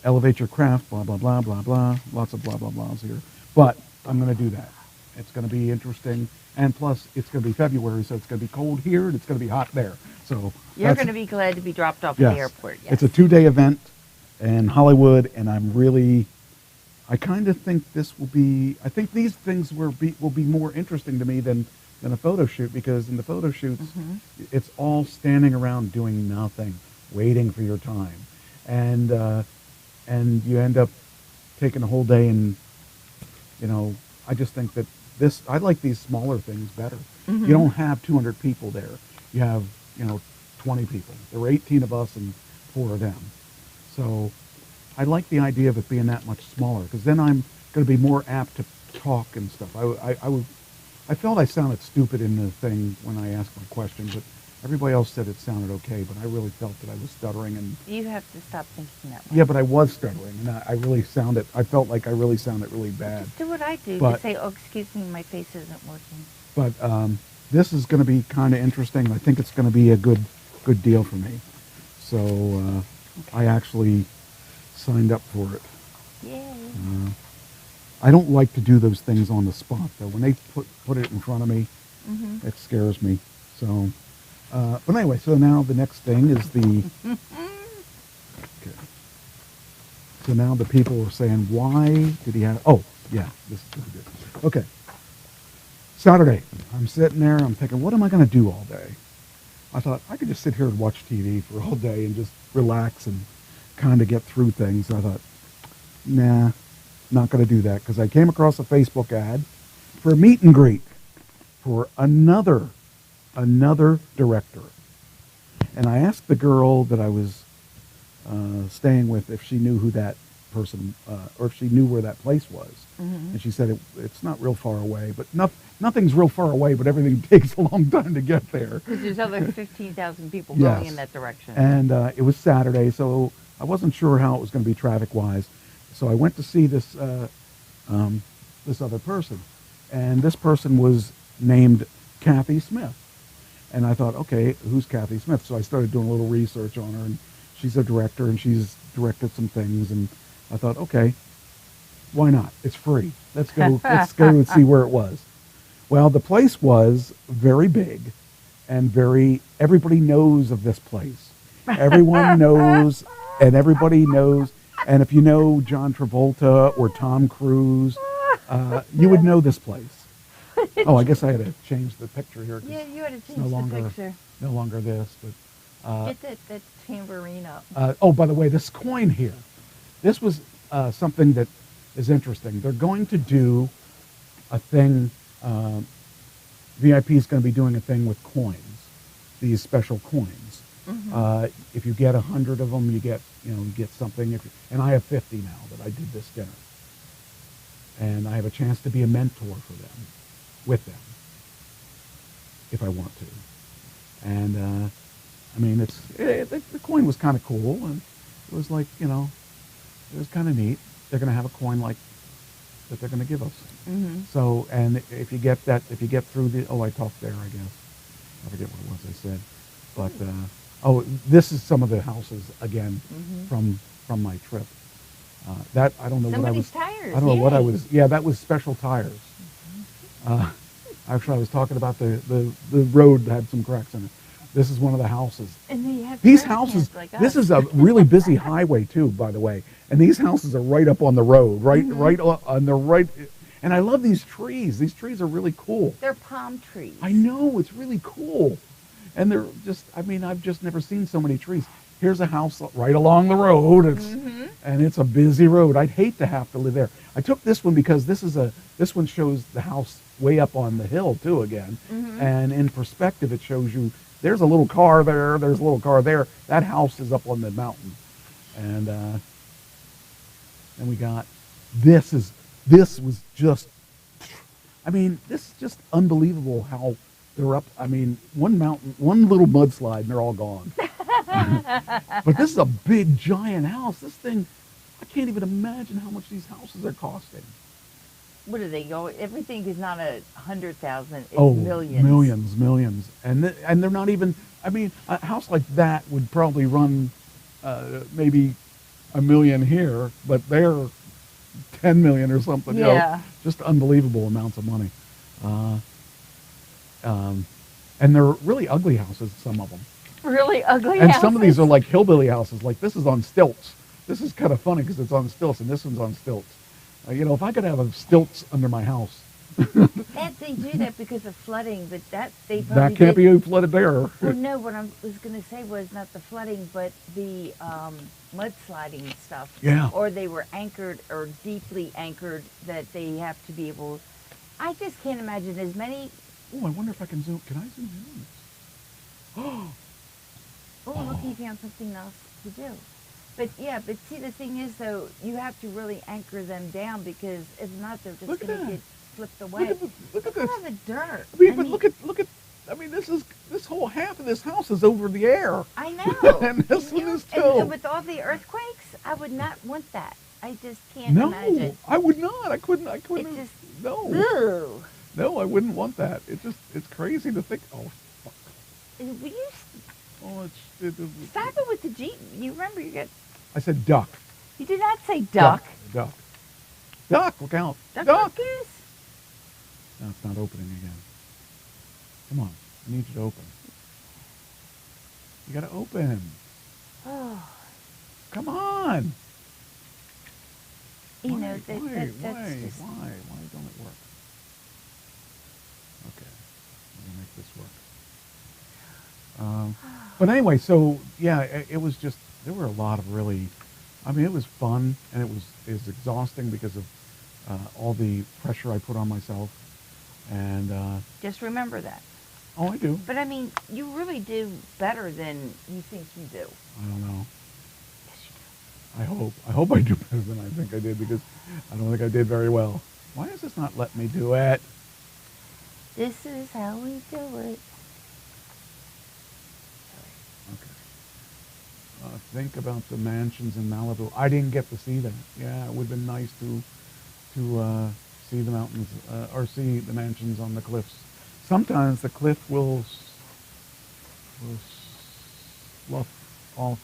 elevate your craft, blah, blah, blah, blah, blah. Lots of blah, blah, blahs here. But I'm going to do that. It's going to be interesting. And plus, it's going to be February, so it's going to be cold here and it's going to be hot there. So You're going to be glad to be dropped off at the airport. Yes. It's a 2-day event in Hollywood, and I kind of think I think these things will be more interesting to me than a photo shoot, because in the photo shoots, it's all standing around doing nothing, waiting for your time. And you end up taking a whole day, and, I just think that I like these smaller things better. You don't have 200 people there. You have, 20 people. There were 18 of us and 4 of them. So I like the idea of it being that much smaller, because then I'm going to be more apt to talk and stuff. I felt I sounded stupid in the thing when I asked my question, but everybody else said it sounded okay, but I really felt that I was stuttering. And you have to stop thinking that way. Yeah, but I was stuttering, and I felt like I really sounded really bad. Just do what I do. But, just say, oh, excuse me, my face isn't working. But this is going to be kind of interesting. I think it's going to be a good deal for me. So Okay. I actually signed up for it. Yay. I don't like to do those things on the spot, though. When they put it in front of me, it scares me. So, but anyway, so now the next thing is the... Okay. So now the people are saying, why did he have... Oh, yeah, this is pretty good. Okay. Saturday, I'm sitting there, I'm thinking, what am I going to do all day? I thought, I could just sit here and watch TV for all day and just relax and kind of get through things. I thought, nah, not going to do that, because I came across a Facebook ad for a meet and greet for another director. And I asked the girl that I was staying with if she knew who that person, or if she knew where that place was. And she said it's not real far away, but nothing's real far away, but everything takes a long time to get there. Because there's other 15,000 people Yes. going in that direction. And it was Saturday, so I wasn't sure how it was going to be traffic-wise. So I went to see this this other person, and this person was named Kathy Smith. And I thought, okay, who's Kathy Smith? So I started doing a little research on her, and she's a director, and she's directed some things. And I thought, okay, why not? It's free. Let's go. Let's go and see where it was. Well, the place was very big, and everybody knows of this place. Everyone knows, and everybody knows. And if you know John Travolta or Tom Cruise, you would know this place. Oh, I guess I had to change the picture here. Yeah, you had to it's change no longer, the picture. No longer this, but Get that tambourine up. oh, by the way, this coin here, this was something that is interesting. They're going to do a thing. VIP is going to be doing a thing with coins, these special coins. If you get 100 of them, you get something. And I have 50 now that I did this dinner, and I have a chance to be a mentor for them, with them, if I want to. And I mean, the coin was kind of cool, and it was like, it was kind of neat. They're going to have a coin like that they're going to give us. So, and if you get through I talked there, I guess. I forget what it was I said. But, this is some of the houses, again, from my trip. That, I don't know Somebody's what I was... tires. I don't know what I was... Yeah, that was special tires. Actually, I was talking about the road that had some cracks in it. This is one of the houses. And they have These trash houses, cans like this us. is a really busy highway too, by the way. And these houses are right up on the road, right on the right. And I love these trees. These trees are really cool. They're palm trees. I know, it's really cool. And they're just, I mean, I've just never seen so many trees. Here's a house right along the road. And it's a busy road. I'd hate to have to live there. I took this one because this one shows the house way up on the hill too again. And in perspective, it shows you there's a little car there, there's a little car there. That house is up on the mountain. And then we got, this was just, I mean, this is just unbelievable how they're up. I mean, one little mudslide and they're all gone. But this is a big, giant house. This thing, I can't even imagine how much these houses are costing. What do they go? Everything is not 100,000. It's millions. Millions. And they're not even, I mean, a house like that would probably run maybe $1 million here, but they're 10 million or something. Yeah. Just unbelievable amounts of money. And they're really ugly houses, some of them. Really ugly And houses. some of these are like hillbilly houses. Like this is on stilts. This is kind of funny because it's on stilts, and this one's on stilts. If I could have stilts under my house. They do that because of flooding, but they probably That can't be flooded there. Well, no, what I was going to say was not the flooding, but the mudsliding stuff. Yeah. Or they were anchored or deeply anchored that they have to be able. I just can't imagine as many. Oh, I wonder if I can zoom. Can I zoom in on this? Oh, look, he found something else to do. But see, the thing is, though, you have to really anchor them down because if not, they're just going to get flipped away. Look at this. All the dirt. I mean, but look at. I mean, this whole half of this house is over the air. I know. And this one is too. And with all the earthquakes, I would not want that. I just can't imagine. No, I would not. I couldn't. It just, no. Ew. No, I wouldn't want that. It's crazy to think. Oh, fuck. Will you stop it with the G? You remember you got. I said duck. You did not say duck. Duck. Look out. Duck goose. No, it's not opening again. Come on. I need you to open. You got to open. Oh. Come on. That's just. Why don't it work? Okay. I'm going to make this work. But anyway, so yeah, it was just, there were a lot of really, I mean, it was fun, and it was exhausting because of all the pressure I put on myself. And Just remember that. oh, I do. But I mean, you really do better than you think you do. I don't know. Yes, you do. I hope I do better than I think I did, because I don't think I did very well. Why does this not let me do it? This is how we do it. Okay. Think about the mansions in Malibu. I didn't get to see that. Yeah, it would have been nice to see the mountains or see the mansions on the cliffs. Sometimes the cliff will slough off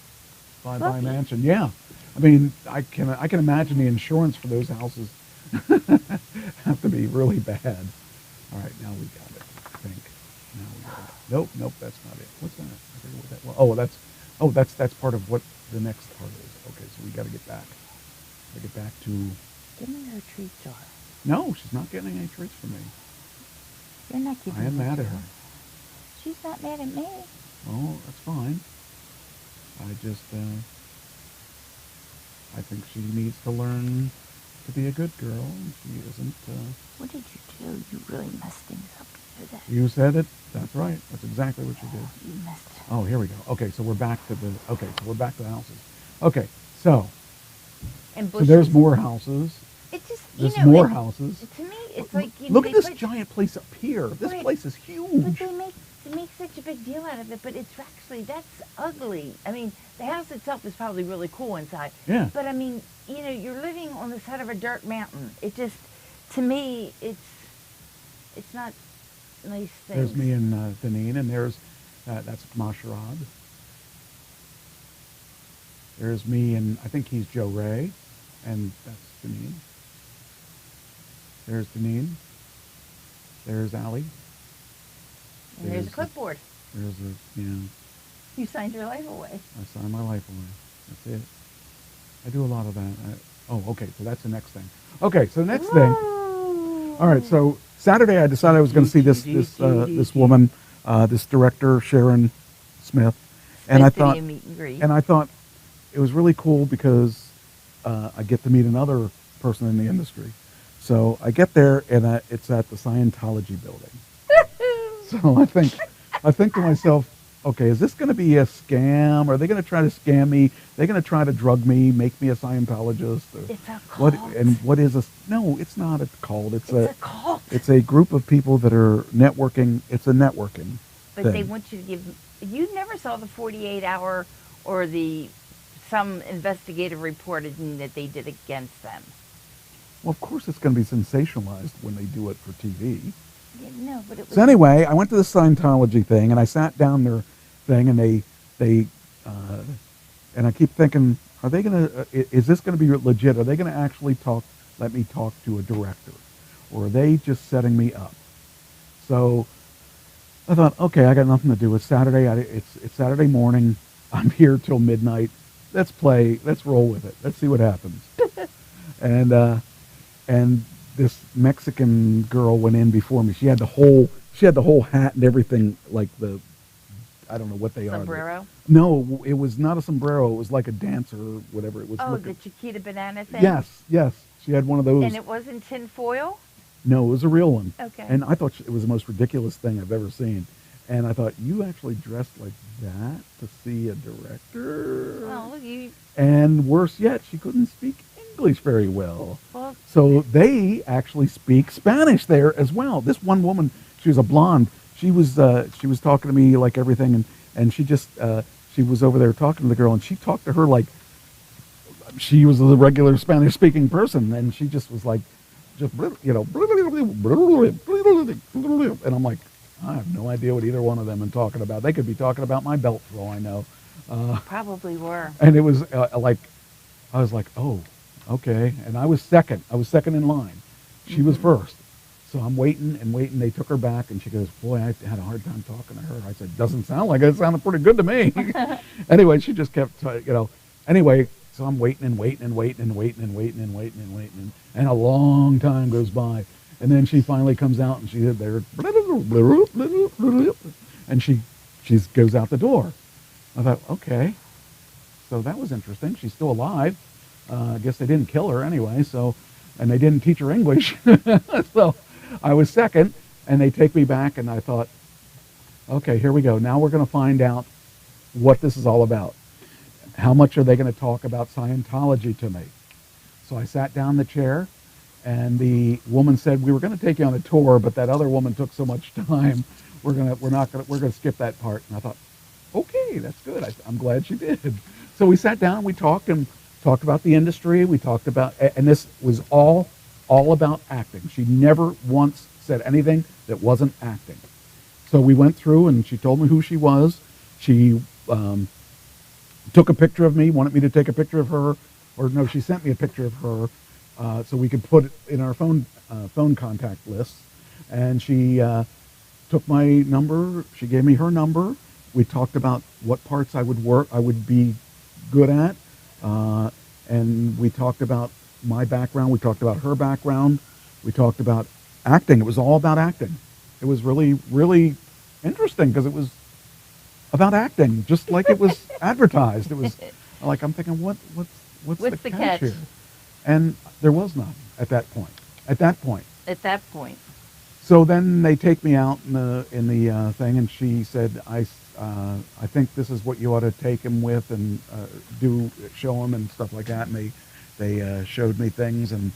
by mansion. Yeah, I mean, I can imagine the insurance for those houses have to be really bad. All right, now we got it. I think. Now we got it. Nope, that's not it. What's that? I forget what that was. That's part of what the next part is. Okay, so we got to get back. Got to get back to. Give me her treat jar. No, she's not getting any treats from me. You're not giving I am mad at her. She's not mad at me. Oh, that's fine. I just, I think she needs to learn to be a good girl, and she isn't. What did you do? You really messed things up with that. You said it. That's right. That's exactly what you did. You messed. Oh, here we go. Okay, so we're back to the. Okay, so we're back to the houses. Okay, so. And So there's more houses. It just, There's more houses. To me, it's like, you know, Look at this put, giant place up here. This Right. place is But huge. they make such a big deal out of it, but it's actually, that's ugly. I mean, the house itself is probably really cool inside. Yeah. But I mean, you know, you're living on the side of a dirt mountain. It just, to me, it's not nice things. There's me and Deneen, and there's that's Masharad. There's me, and I think he's Joe Ray, and that's Deneen. There's Deneen. There's Allie. And there's a clipboard. There's a, You signed your life away. I sign my life away. That's it. I do a lot of that. Okay, so that's the next thing. Okay, so the next thing. All right, so Saturday I decided I was going to see this woman, this director Sharon Smith, and I thought, it was really cool because I get to meet another person in the industry. So I get there, and it's at the Scientology building. So I think to myself, okay, is this going to be a scam? Are they going to try to scam me? They're going to try to drug me, make me a Scientologist? It's a cult. What is a? No, it's not a cult. It's a cult. It's a group of people that are networking. It's a networking. But thing. they want you to give. You never saw the 48-hour or some investigative reporting that they did against them. Well, of course, it's going to be sensationalized when they do it for TV. Yeah, no, but it was. So anyway, I went to the Scientology thing, and I sat down their thing, and and I keep thinking, are they going to? Is this going to be legit? Are they going to actually let me talk to a director, or are they just setting me up? So I thought, okay, I got nothing to do. It's Saturday. It's Saturday morning. I'm here till midnight. Let's play. Let's roll with it. Let's see what happens. And this Mexican girl went in before me. She had the whole hat and everything, like I don't know what they are. Sombrero? No, it was not a sombrero. It was like a dancer or whatever it was. Oh, the Chiquita Banana thing? Yes. She had one of those. And it wasn't tin foil? No, it was a real one. Okay. And I thought it was the most ridiculous thing I've ever seen. And I thought, you actually dressed like that to see a director? Well, And worse yet, she couldn't speak English very well. Well, so they actually speak Spanish there as well. This one woman, she was a blonde. She was talking to me like everything, and she just she was over there talking to the girl, and she talked to her like she was a regular Spanish speaking person, and she just was like, just and I'm like, I have no idea what either one of them are talking about. They could be talking about my belt for all I know. probably were. And it was I was like, oh, okay. And I was second. I was second in line. She was first. So I'm waiting and waiting. They took her back, and she goes, boy, I had a hard time talking to her. I said, doesn't sound like it. It sounded pretty good to me. Anyway, she just kept, Anyway, so I'm waiting and waiting and waiting and waiting and waiting and waiting and waiting. And a long time goes by. And then she finally comes out, and she's there. And she goes out the door. I thought, okay. So that was interesting. She's still alive. I guess they didn't kill her anyway. And they didn't teach her English. So I was second, and they take me back, and I thought, okay, here we go. Now we're going to find out what this is all about. how much are they going to talk about Scientology to me? So I sat down in the chair, and the woman said, we were going to take you on a tour, but that other woman took so much time, we're going to skip that part. And I thought, okay, that's good. I'm glad she did. So we sat down and we talked about the industry. We talked about, and this was all about acting. She never once said anything that wasn't acting. So we went through, and she told me who she was. She took a picture of me, wanted me to take a picture of her, or no, she sent me a picture of her so we could put it in our phone contact list. And she took my number. She gave me her number. We talked about what parts I would be good at, and we talked about my background. We talked about her background. We talked about acting. It was all about acting. It was really, really interesting because it was about acting, just like it was advertised. It was like, I'm thinking, what's the catch here? And there was none at that point. At that point. So then they take me out in the thing, and she said, I think this is what you ought to take him with and show him and stuff like that. And they showed me things, and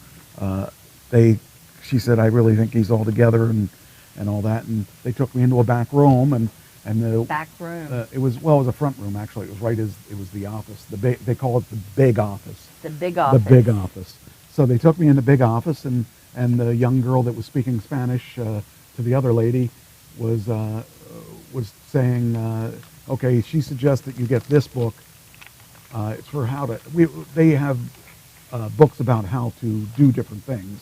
she said, I really think he's all together and all that. And they took me into a back room, and the back room. It was a front room actually. It was the office. They call it the big office. The big office. The big office. So they took me in the big office, and the young girl that was speaking Spanish to the other lady was saying, okay, she suggests that you get this book. It's for they have books about how to do different things.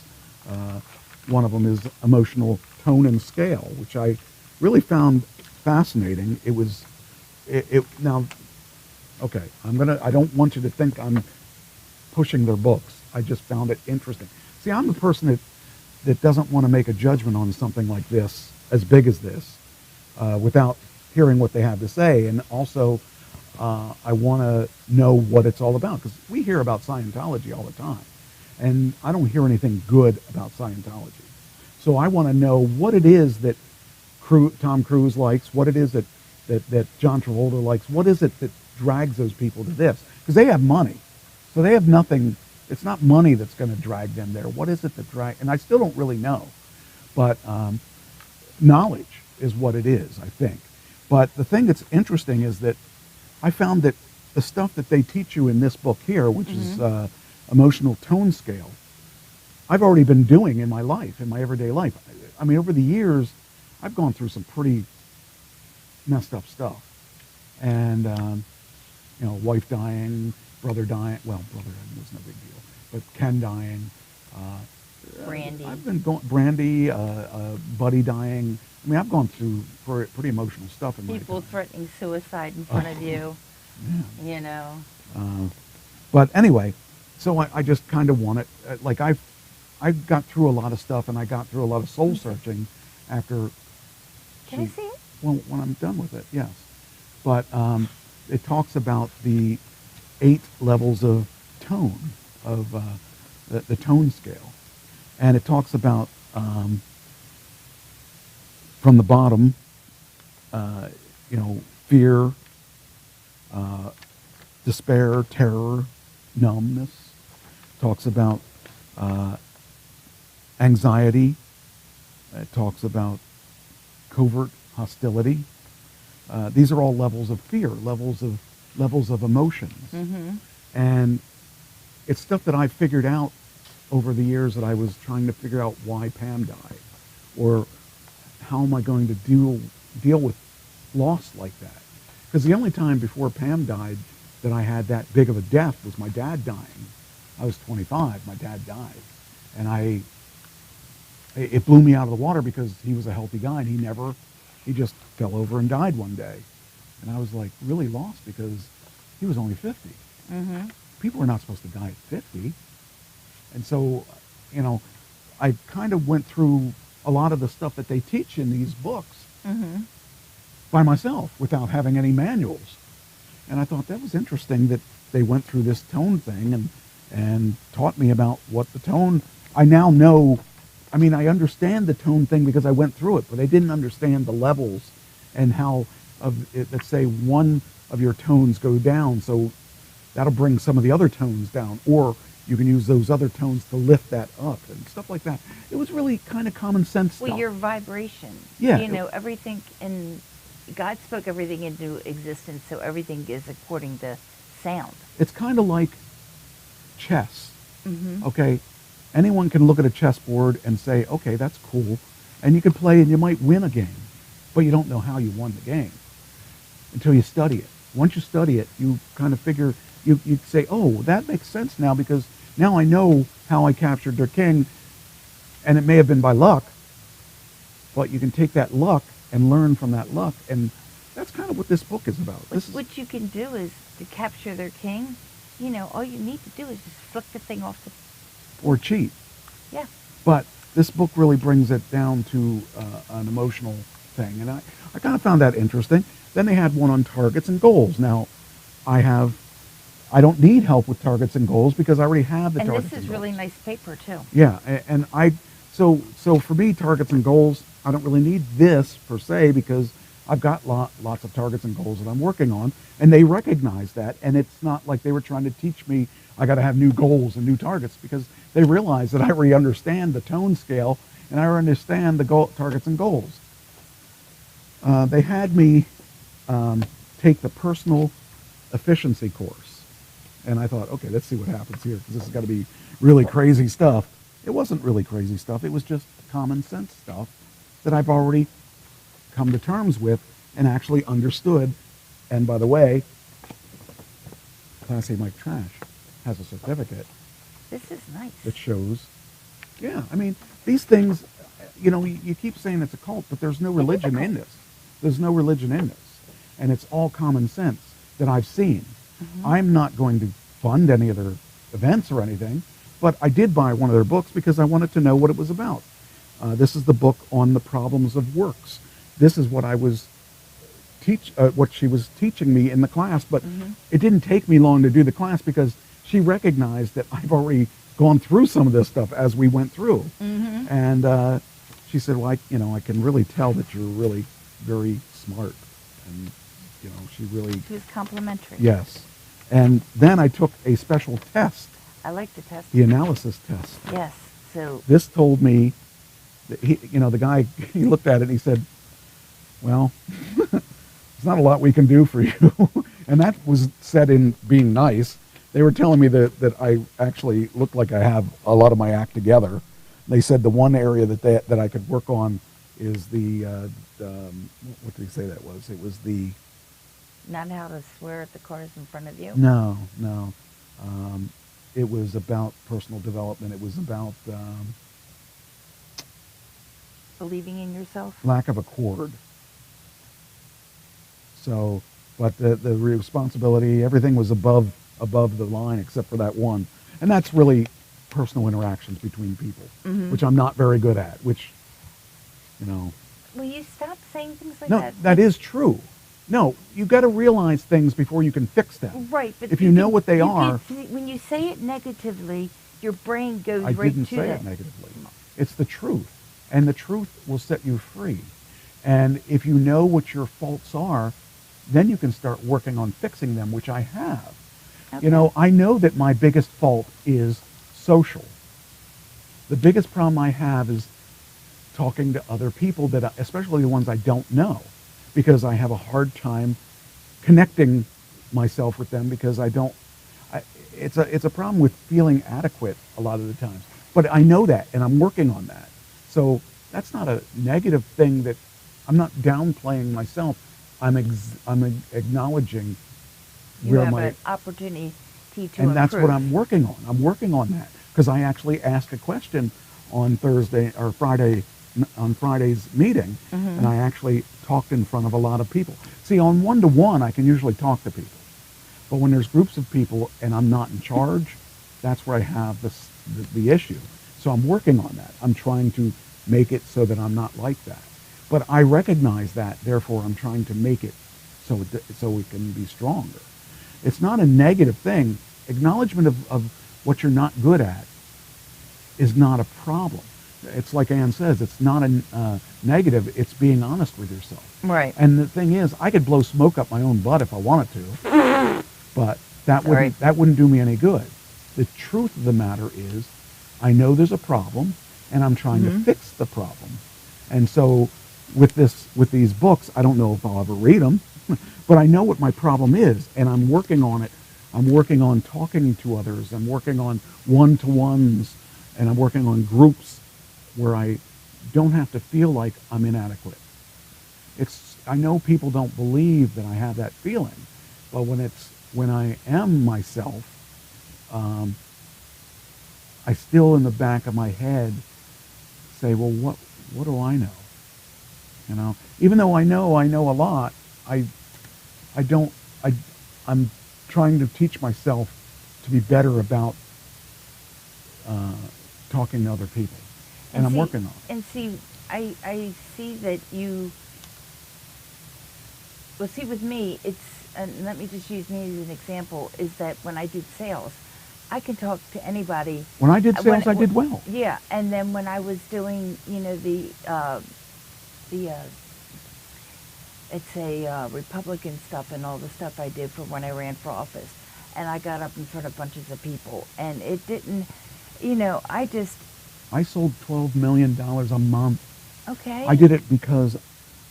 One of them is emotional tone and scale, which I really found fascinating. Now, okay, I don't want you to think I'm pushing their books. I just found it interesting. See, I'm the person that doesn't want to make a judgment on something like this, as big as this, without hearing what they have to say. And also, I want to know what it's all about, because we hear about Scientology all the time, and I don't hear anything good about Scientology. So I want to know what it is that Tom Cruise likes, what it is that John Travolta likes, what is it that drags those people to this? Because they have money, so they have nothing. It's not money that's going to drag them there. What is it that and I still don't really know, but knowledge is what it is, I think. But the thing that's interesting is that I found that the stuff that they teach you in this book here, which is emotional tone scale, I've already been doing in my life, in my everyday life. I mean, over the years, I've gone through some pretty messed up stuff. And, wife dying, brother dying. Well, brother was no big deal. But Ken dying. Brandy. I've been Brandy, Buddy dying. I mean, I've gone through pretty emotional stuff in my time. People threatening suicide in front of you. Yeah. But anyway, so I just kind of want it. I got through a lot of stuff, and I got through a lot of soul searching after. Can I see it? Well, when I'm done with it, yes. But it talks about the 8 levels of tone, of the tone scale. And it talks about, from the bottom, fear, despair, terror, numbness. Talks about anxiety. It talks about covert hostility. These are all levels of fear, levels of emotions. Mm-hmm. And it's stuff that I figured out over the years that I was trying to figure out why Pam died, or how am I going to deal with loss like that. Because the only time before Pam died that I had that big of a death was my dad dying. I was 25, my dad died. And it blew me out of the water because he was a healthy guy, and he just fell over and died one day. And I was like really lost because he was only 50. Mm-hmm. People are not supposed to die at 50. And so, I kind of went through a lot of the stuff that they teach in these books by myself without having any manuals. And I thought that was interesting that they went through this tone thing and taught me about what the tone, I now know, I mean, I understand the tone thing because I went through it, but I didn't understand the levels and how, let's say one of your tones go down. So that'll bring some of the other tones down, or you can use those other tones to lift that up and stuff like that. It was really kind of common sense stuff. Well, your vibration. Yeah. You know, everything in God spoke everything into existence, so everything is according to sound. It's kind of like chess. Mm-hmm. Okay, anyone can look at a chessboard and say, okay, that's cool, and you can play and you might win a game, but you don't know how you won the game until you study it. Once you study it, you kind of figure, you say, oh, that makes sense now, because now I know how I captured their king, and it may have been by luck, but you can take that luck and learn from that luck, and that's kind of what this book is about. What you can do is to capture their king. You know, all you need to do is just flick the thing off the... Or cheat. Yeah. But this book really brings it down to an emotional thing, and I kind of found that interesting. Then they had one on targets and goals. Now, I don't need help with targets and goals because I already have the targets and goals. And this is really nice paper, too. Yeah, and so for me, targets and goals, I don't really need this per se because I've got lots of targets and goals that I'm working on, and they recognize that, and it's not like they were trying to teach me I got to have new goals and new targets, because they realize that I already understand the tone scale and I understand the targets and goals. They had me take the personal efficiency course, and I thought, okay, let's see what happens here, because this has got to be really crazy stuff. It wasn't really crazy stuff. It was just common sense stuff that I've already come to terms with and actually understood. And by the way, Class A Mike Trash has a certificate. This is nice. That shows, yeah, I mean, these things, you know, you keep saying it's a cult, but there's no religion in this. There's no religion in this. And it's all common sense that I've seen. Mm-hmm. I'm not going to fund any of their events or anything, but I did buy one of their books because I wanted to know what it was about. This is the book on the problems of works. This is what I was what she was teaching me in the class, but it didn't take me long to do the class because she recognized that I've already gone through some of this stuff as we went through. Mm-hmm. And she said, well, I can really tell that you're really very smart. And, you know, she was complimentary. Yes. And then I took a special test. I like the test. The analysis test. Yes. So this told me that the guy, he looked at it and he said, well, there's not a lot we can do for you. And that was said in being nice. They were telling me that I actually looked like I have a lot of my act together. They said the one area that I could work on is the, what did he say that was? It was the... Not how to swear at the cars in front of you? No. It was about personal development. It was about... believing in yourself? Lack of accord. So, but the responsibility, everything was above the line except for that one. And that's really personal interactions between people, which I'm not very good at, which, you know. Will you stop saying things like that? No, that is true. No, you've got to realize things before you can fix them. Right. But if you know what they are. When you say it negatively, your brain goes right to that. I didn't say it negatively. It's the truth. And the truth will set you free. And if you know what your faults are, then you can start working on fixing them, which I have. Okay. You know, I know that my biggest fault is social. The biggest problem I have is talking to other people, especially the ones I don't know, because I have a hard time connecting myself with them because it's a problem with feeling adequate a lot of the times. But I know that, and I'm working on that. So that's not a negative thing. That I'm not downplaying myself. I'm acknowledging where my an opportunity to and improve. That's what I'm working on. I'm working on that because I actually asked a question on Thursday or Friday on Friday's meeting, and I actually talked in front of a lot of people. See, on one-to-one, I can usually talk to people, but when there's groups of people and I'm not in charge, that's where I have the issue. So I'm working on that. I'm trying to make it so that I'm not like that. But I recognize that, therefore I'm trying to make it so it can be stronger. It's not a negative thing. Acknowledgement of what you're not good at is not a problem. It's like Ann says, it's not a negative, it's being honest with yourself. Right. And the thing is, I could blow smoke up my own butt if I wanted to, but That Sorry. wouldn't do me any good. The truth of the matter is, I know there's a problem, and I'm trying to fix the problem. And so, with these books, I don't know if I'll ever read them, but I know what my problem is, and I'm working on it. I'm working on talking to others. I'm working on one-to-ones, and I'm working on groups where I don't have to feel like I'm inadequate. I know people don't believe that I have that feeling, but when I am myself, I still in the back of my head say, well, what do I know? You know, even though I know a lot, I'm trying to teach myself to be better about talking to other people, and I'm working on it. And see, I see that you. Well, see, with me, and let me just use me as an example, is that when I did sales, I can talk to anybody. When I did sales, I did well. Yeah, and then when I was doing, let's say, Republican stuff and all the stuff I did for when I ran for office, and I got up in front of bunches of people, and it didn't, I sold $12 million a month. Okay. I did it because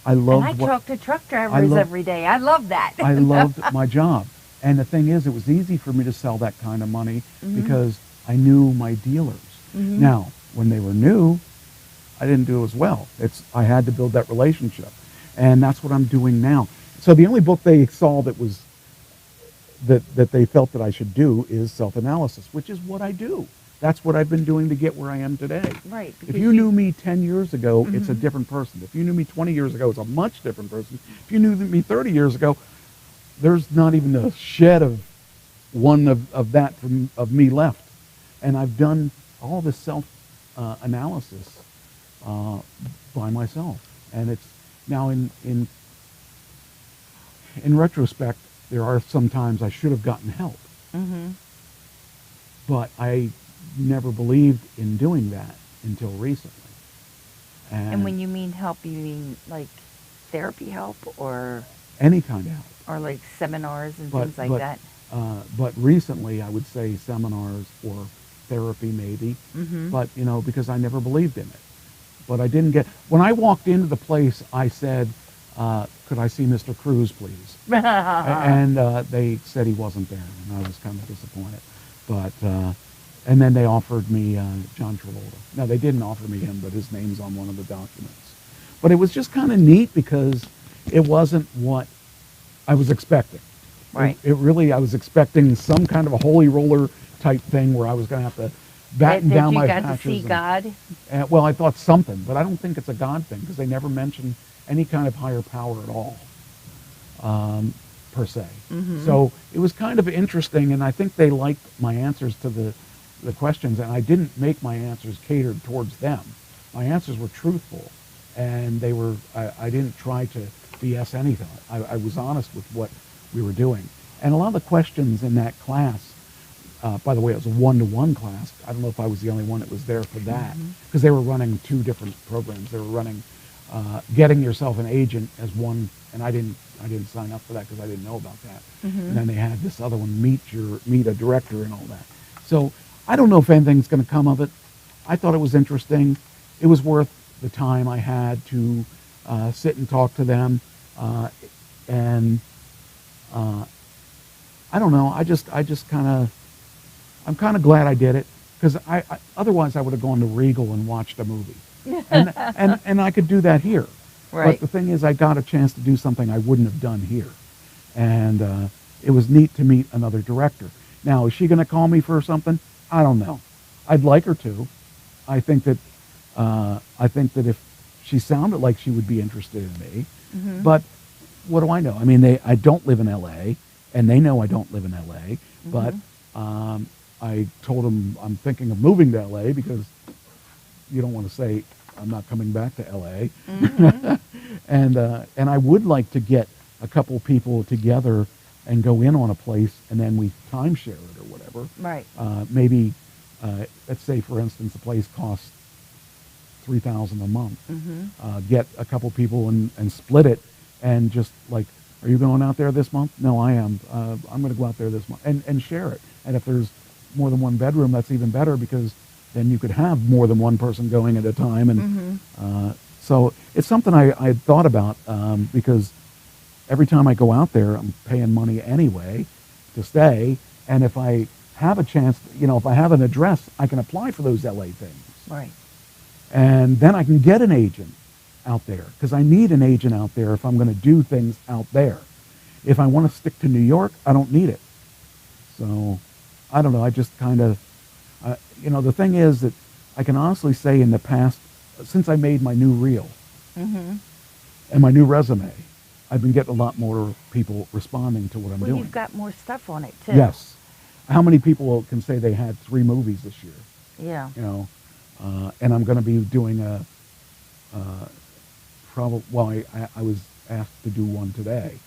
I loved and I talk to truck drivers every day. I love that. I loved my job. And the thing is, it was easy for me to sell that kind of money because I knew my dealers. Now, when they were new, I didn't do as well. I had to build that relationship. And that's what I'm doing now. So the only book they saw that was that they felt that I should do is self-analysis, which is what I do. That's what I've been doing to get where I am today. Right. If you knew me 10 years ago, it's a different person. If you knew me 20 years ago, it's a much different person. If you knew me 30 years ago, there's not even a shed of one of me left. And I've done all this self-analysis by myself. And it's now in retrospect, there are some times I should have gotten help. But I never believed in doing that until recently. And when you mean help, you mean like therapy help or any kind of help, or like seminars and things like that. But recently, I would say seminars or therapy maybe. But because I never believed in it. But I didn't get. When I walked into the place, I said, "Could I see Mr. Cruz, please?" And they said he wasn't there, and I was kind of disappointed. But and then they offered me John Travolta. No, they didn't offer me him, but his name's on one of the documents. But it was just kind of neat because it wasn't what I was expecting. Right. It really, I was expecting some kind of a holy roller type thing where I was going to have to batten down my hatches. Did you got to see God? Well, I thought something, but I don't think it's a God thing because they never mention any kind of higher power at all, per se. So it was kind of interesting, and I think they liked my answers to the questions, and I didn't make my answers catered towards them. My answers were truthful, and they were. I didn't try to BS anything. I was honest with what we were doing, and a lot of the questions in that class. By the way, it was a one-to-one class. I don't know if I was the only one that was there for that because they were running two different programs. They were running getting yourself an agent as one, and I didn't sign up for that because I didn't know about that. And then they had this other one, meet a director and all that. So I don't know if anything's going to come of it. I thought it was interesting. It was worth the time I had to sit and talk to them, and I don't know. I'm kind of glad I did it because I otherwise I would have gone to Regal and watched a movie, and I could do that here. Right. But the thing is, I got a chance to do something I wouldn't have done here, and it was neat to meet another director. Now, is she going to call me for something? I don't know. I'd like her to. I think that if she sounded like she would be interested in me, but what do I know? I mean, I don't live in L.A., and they know I don't live in L.A., but I told them I'm thinking of moving to L.A. because you don't want to say I'm not coming back to L.A. And I would like to get a couple people together and go in on a place, and then we timeshare it or whatever. Right. Maybe, let's say, for instance, the place costs $3,000 a month. Get a couple people and split it, and just like Are you going out there this month? No, I am. I'm going to go out there this month, and share it. And if there's more than one bedroom, that's even better, because then you could have more than one person going at a time. And so it's something I had thought about, because every time I go out there, I'm paying money anyway to stay. And if I have a chance, if I have an address, I can apply for those LA things. Right. And then I can get an agent out there, because I need an agent out there if I'm going to do things out there. If I want to stick to New York, I don't need it. So, I don't know. I just kind of, the thing is that I can honestly say in the past, since I made my new reel and my new resume, I've been getting a lot more people responding to what I'm doing. Well, you've got more stuff on it, too. Yes. How many people can say they had 3 movies this year? Yeah. And I'm going to be doing I was asked to do one today,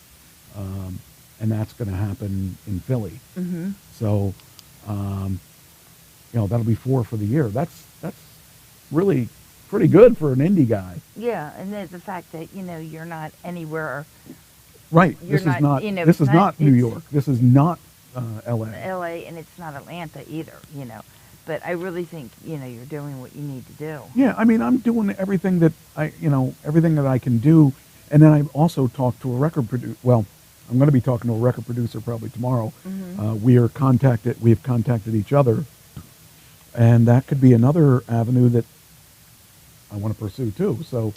and that's going to happen in Philly. So, that'll be 4 for the year. That's really pretty good for an indie guy. Yeah, and the fact that you're not anywhere. Right. This is not. This is not New York. This is not L.A. L.A. and it's not Atlanta either. But I really think you're doing what you need to do. Yeah, I mean, I'm doing everything that everything that I can do, and then I also talked to a record producer. Well, I'm going to be talking to a record producer probably tomorrow. We have contacted each other, and that could be another avenue that I want to pursue too. So,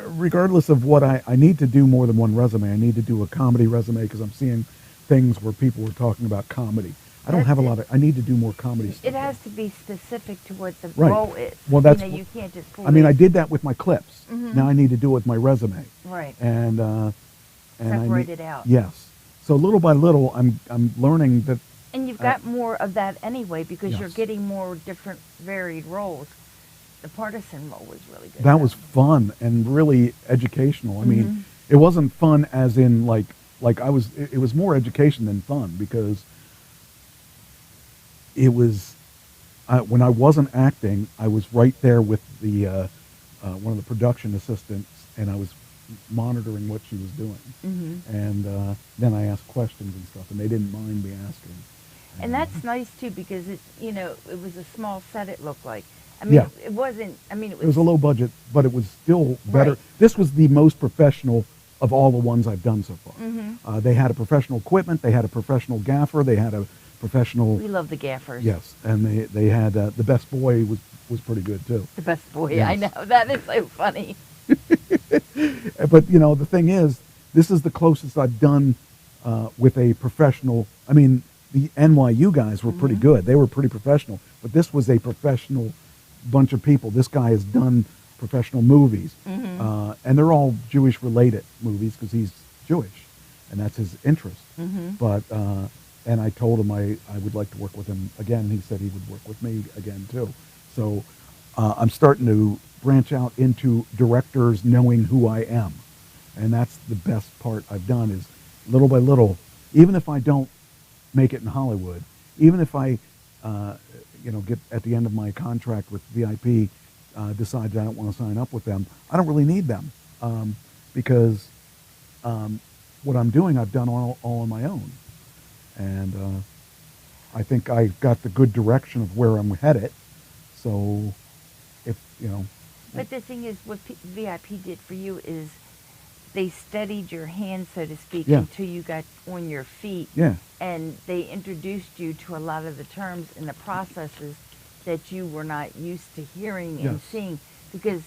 regardless of what I need to do more than one resume. I need to do a comedy resume, because I'm seeing things where people were talking about comedy. I don't have a lot of. I need to do more comedy stuff. It has to be specific to what the role is. Well, that's. You can't just. I did that with my clips. Now I need to do it with my resume. Right. And separate it out. Yes. So little by little, I'm learning that. And you've got more of that anyway, because you're getting more different, varied roles. The partisan role was really good. That was fun and really educational. I mean, it wasn't fun as in like I was. It was more education than fun, because it was when I wasn't acting, I was right there with the one of the production assistants, and I was monitoring what she was doing. And then I asked questions and stuff, and they didn't mind me asking. And that's nice too, because it was a small set. It looked like. I mean, it wasn't. I mean, it was a low budget, but it was still better. Right. This was the most professional of all the ones I've done so far. They had a professional equipment. They had a professional gaffer. They had a professional. We love the gaffers. Yes, and they had the best boy was pretty good too. The best boy. Yes. I know, that is so funny. But the thing is, this is the closest I've done with a professional. I mean, the NYU guys were pretty good. They were pretty professional, but this was a professional bunch of people. This guy has done professional movies, and they're all Jewish related movies, because he's Jewish, and that's his interest. But and I told him I would like to work with him again, and he said he would work with me again too. So I'm starting to branch out into directors knowing who I am, and that's the best part I've done, is little by little, even if I don't make it in Hollywood, even if I get at the end of my contract with VIP, decide that I don't want to sign up with them, I don't really need them, because what I'm doing, I've done all on my own. And I think I got the good direction of where I'm headed. So, But the thing is, what VIP did for you is they steadied your hand, so to speak, until you got on your feet. Yeah. And they introduced you to a lot of the terms and the processes that you were not used to hearing and seeing. Because,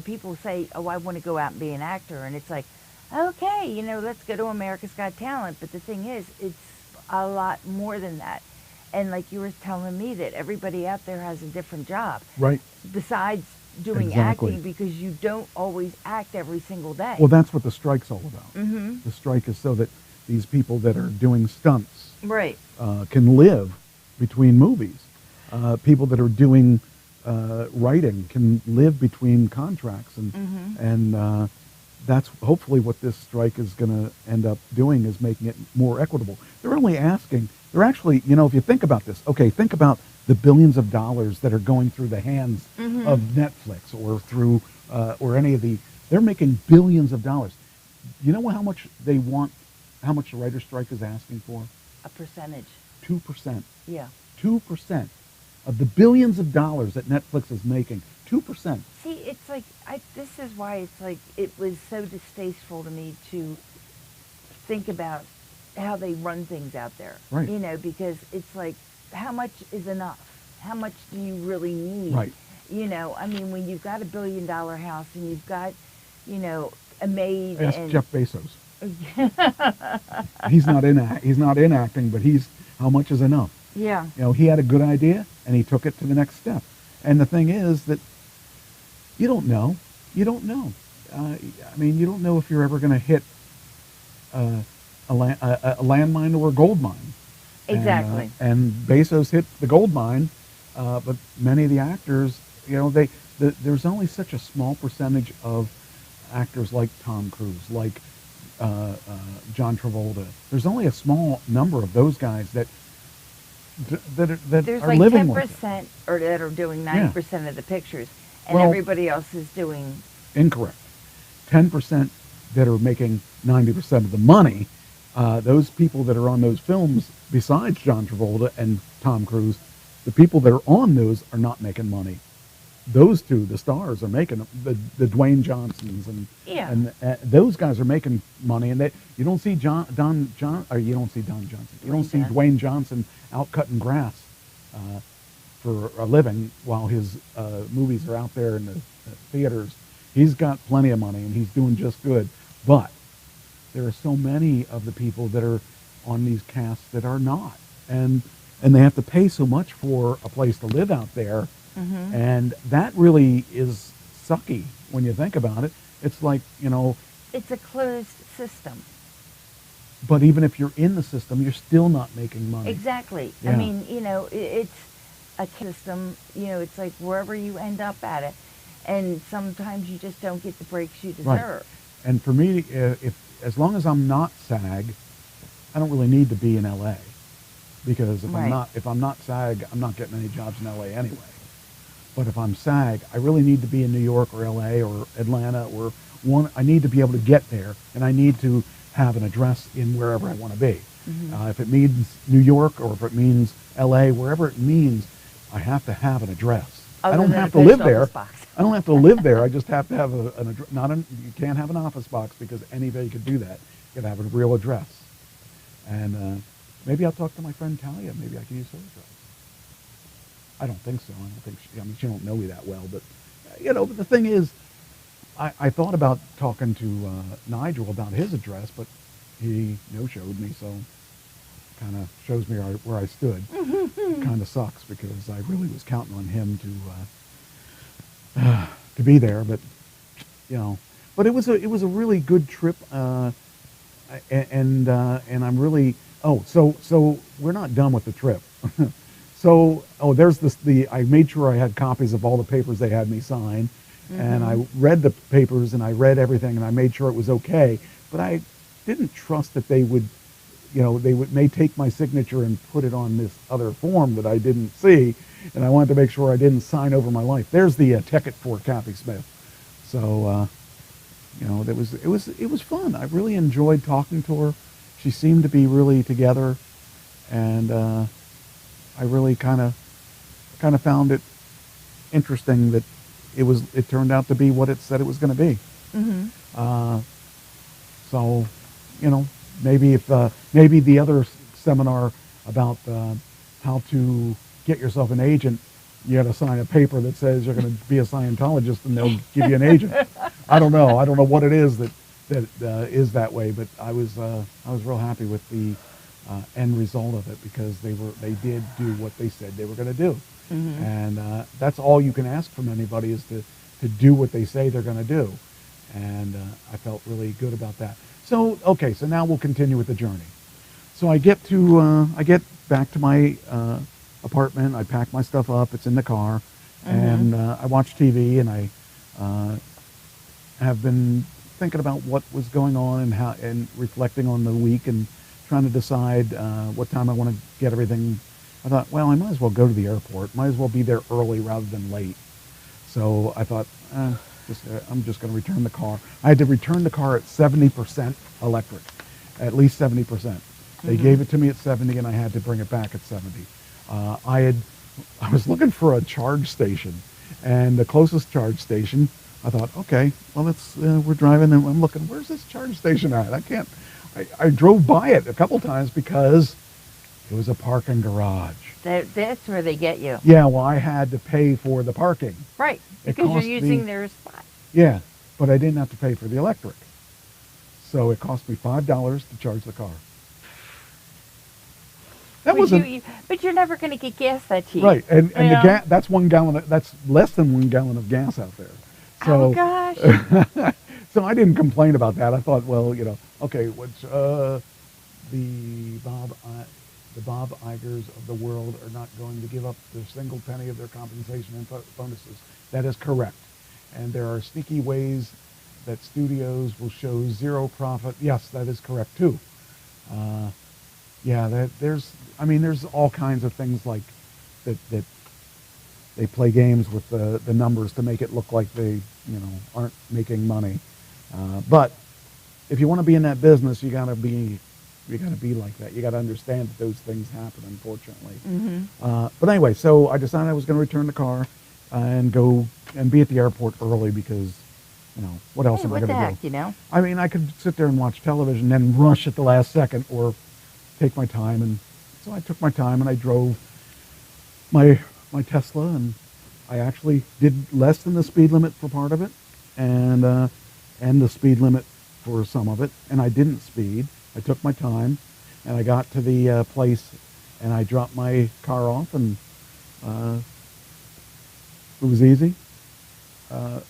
people say, oh, I want to go out and be an actor. And it's like, okay, let's go to America's Got Talent. But the thing is, it's a lot more than that. And like you were telling me, that everybody out there has a different job. Right. Besides doing acting, because you don't always act every single day. Well, that's what the strike's all about. The strike is so that these people that are doing stunts can live between movies. People that are doing writing can live between contracts, and that's hopefully what this strike is going to end up doing, is making it more equitable. They're actually, if you think about this, think about the billions of dollars that are going through the hands of Netflix or through or any of they're making billions of dollars. You know how much they want, how much the writer's strike is asking for? A percentage. 2%. Yeah. 2% of the billions of dollars that Netflix is making. 2%. See, it's like, this is why it's like, it was so distasteful to me to think about how they run things out there. Right. You know, because it's like, how much is enough? How much do you really need? Right. You know, I mean, when you've got $1 billion house and you've got, you know, a maid Ask and... Jeff Bezos. He's not in acting, but how much is enough? Yeah. You know, he had a good idea and he took it to the next step. And the thing is that you don't know. You don't know. I mean, you don't know if you're ever going to hit a landmine or a gold mine. Exactly. And Bezos hit the gold mine, but many of the actors, you know, there's only such a small percentage of actors like Tom Cruise, like John Travolta. There's only a small number of those guys that There's are like living 10% with it. or that are doing 90% of the pictures, and Well, everybody else is doing... Incorrect. 10% that are making 90% of the money. Those people that are on those films, besides John Travolta and Tom Cruise, the people that are on those are not making money. Those two, the stars, are making the Dwayne Johnsons and those guys are making money, and you don't see Don Johnson. You don't see Dwayne Johnson out cutting grass for a living while his movies are out there in the theaters. He's got plenty of money and he's doing just good, but there are so many of the people that are on these casts that are not, and they have to pay so much for a place to live out there. Mm-hmm. And that really is sucky when you think about it. It's like, you know... It's a closed system. But even if you're in the system, you're still not making money. Exactly. Yeah. I mean, you know, it's a system, you know, it's like wherever you end up at it. And sometimes you just don't get the breaks you deserve. Right. And for me, as long as I'm not SAG, I don't really need to be in LA. Because if I'm not SAG, I'm not getting any jobs in LA anyway. But if I'm SAG, I really need to be in New York or LA or Atlanta or I need to be able to get there, and I need to have an address in wherever I want to be. Mm-hmm. If it means New York or if it means LA, wherever it means, I have to have an address. I don't have to live there. I don't have to live there. I just have to have an address. You can't have an office box because anybody could do that. You got to have a real address. And maybe I'll talk to my friend Talia. Maybe I can use her address. I don't think so. I don't think she don't know me that well. But, you know, but the thing is, I thought about talking to Nigel about his address, but he no-showed me, so kind of shows me where I stood. Kind of sucks because I really was counting on him to be there, but you know. But it was a really good trip, and I'm really so we're not done with the trip. There's I made sure I had copies of all the papers they had me sign. Mm-hmm. And I read the papers and I read everything and I made sure it was okay. But I didn't trust that they would, you know, may take my signature and put it on this other form that I didn't see. And I wanted to make sure I didn't sign over my life. There's the ticket for Kathy Smith. So, you know, it was fun. I really enjoyed talking to her. She seemed to be really together, and I really kind of found it interesting that it turned out to be what it said it was going to be. Mm-hmm. So, you know, maybe maybe the other seminar about how to get yourself an agent, you got to sign a paper that says you're going to be a Scientologist and they'll give you an agent. I don't know what it is that is that way, but I was real happy with the end result of it because they did do what they said they were going to do. Mm-hmm. And that's all you can ask from anybody is to do what they say they're going to do. And I felt really good about that. So, okay, so now we'll continue with the journey. So I get back to my apartment. I pack my stuff up. It's in the car. Mm-hmm. And I watch TV, and I have been thinking about what was going on and reflecting on the week and trying to decide what time I want to get everything. I thought, well, I might as well go to the airport. Might as well be there early rather than late. So I thought, I'm just going to return the car. I had to return the car at 70% electric, at least 70%. They gave it to me at 70, and I had to bring it back at 70. I was looking for a charge station, and the closest charge station, I thought, okay, well, we're driving, and I'm looking, where's this charge station at? I drove by it a couple times because it was a parking garage. That's where they get you. Yeah, well, I had to pay for the parking. Right, It because you're cost using me- their spot. Yeah, but I didn't have to pay for the electric. So it cost me $5 to charge the car. That wasn't But you're never going to get gas that cheap. right, and you the know? gas. That's 1 gallon. That's less than 1 gallon of gas out there. So, Oh gosh. so I didn't complain about that. I thought, well, okay, the Bob Igers of the world are not going to give up their single penny of their compensation and bonuses. That is correct. And there are sneaky ways that studios will show zero profit. Yes, that is correct too. There's all kinds of things like that they play games with the numbers to make it look like they, aren't making money. But if you want to be in that business, you gotta be like that. You gotta understand that those things happen, unfortunately. Mm-hmm. But anyway, so I decided I was going to return the car and go and be at the airport early because, what else Hey, am I what going the to heck, do? you know? I mean, I could sit there and watch television and rush at the last second, or take my time. And so I took my time and I drove my Tesla, and I actually did less than the speed limit for part of it, and the speed limit for some of it. And I didn't speed. I took my time, and I got to the place, and I dropped my car off, and it was easy.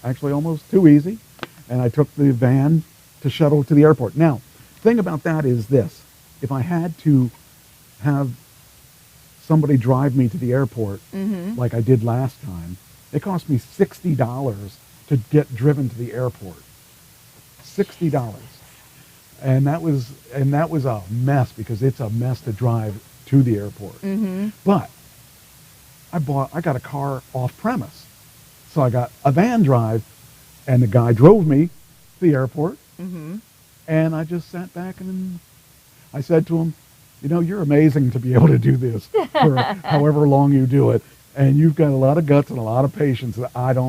Actually, almost too easy. And I took the van to shuttle to the airport. Now, the thing about that is this. If I had to have somebody drive me to the airport, like I did last time, it cost me $60 to get driven to the airport. $60. And that was a mess, because it's a mess to drive to the airport. Mm-hmm. But I got a car off premise. So I got a van drive, and the guy drove me to the airport. Mm-hmm. And I just sat back, and I said to him, you're amazing to be able to do this for however long you do it. And you've got a lot of guts and a lot of patience that I don't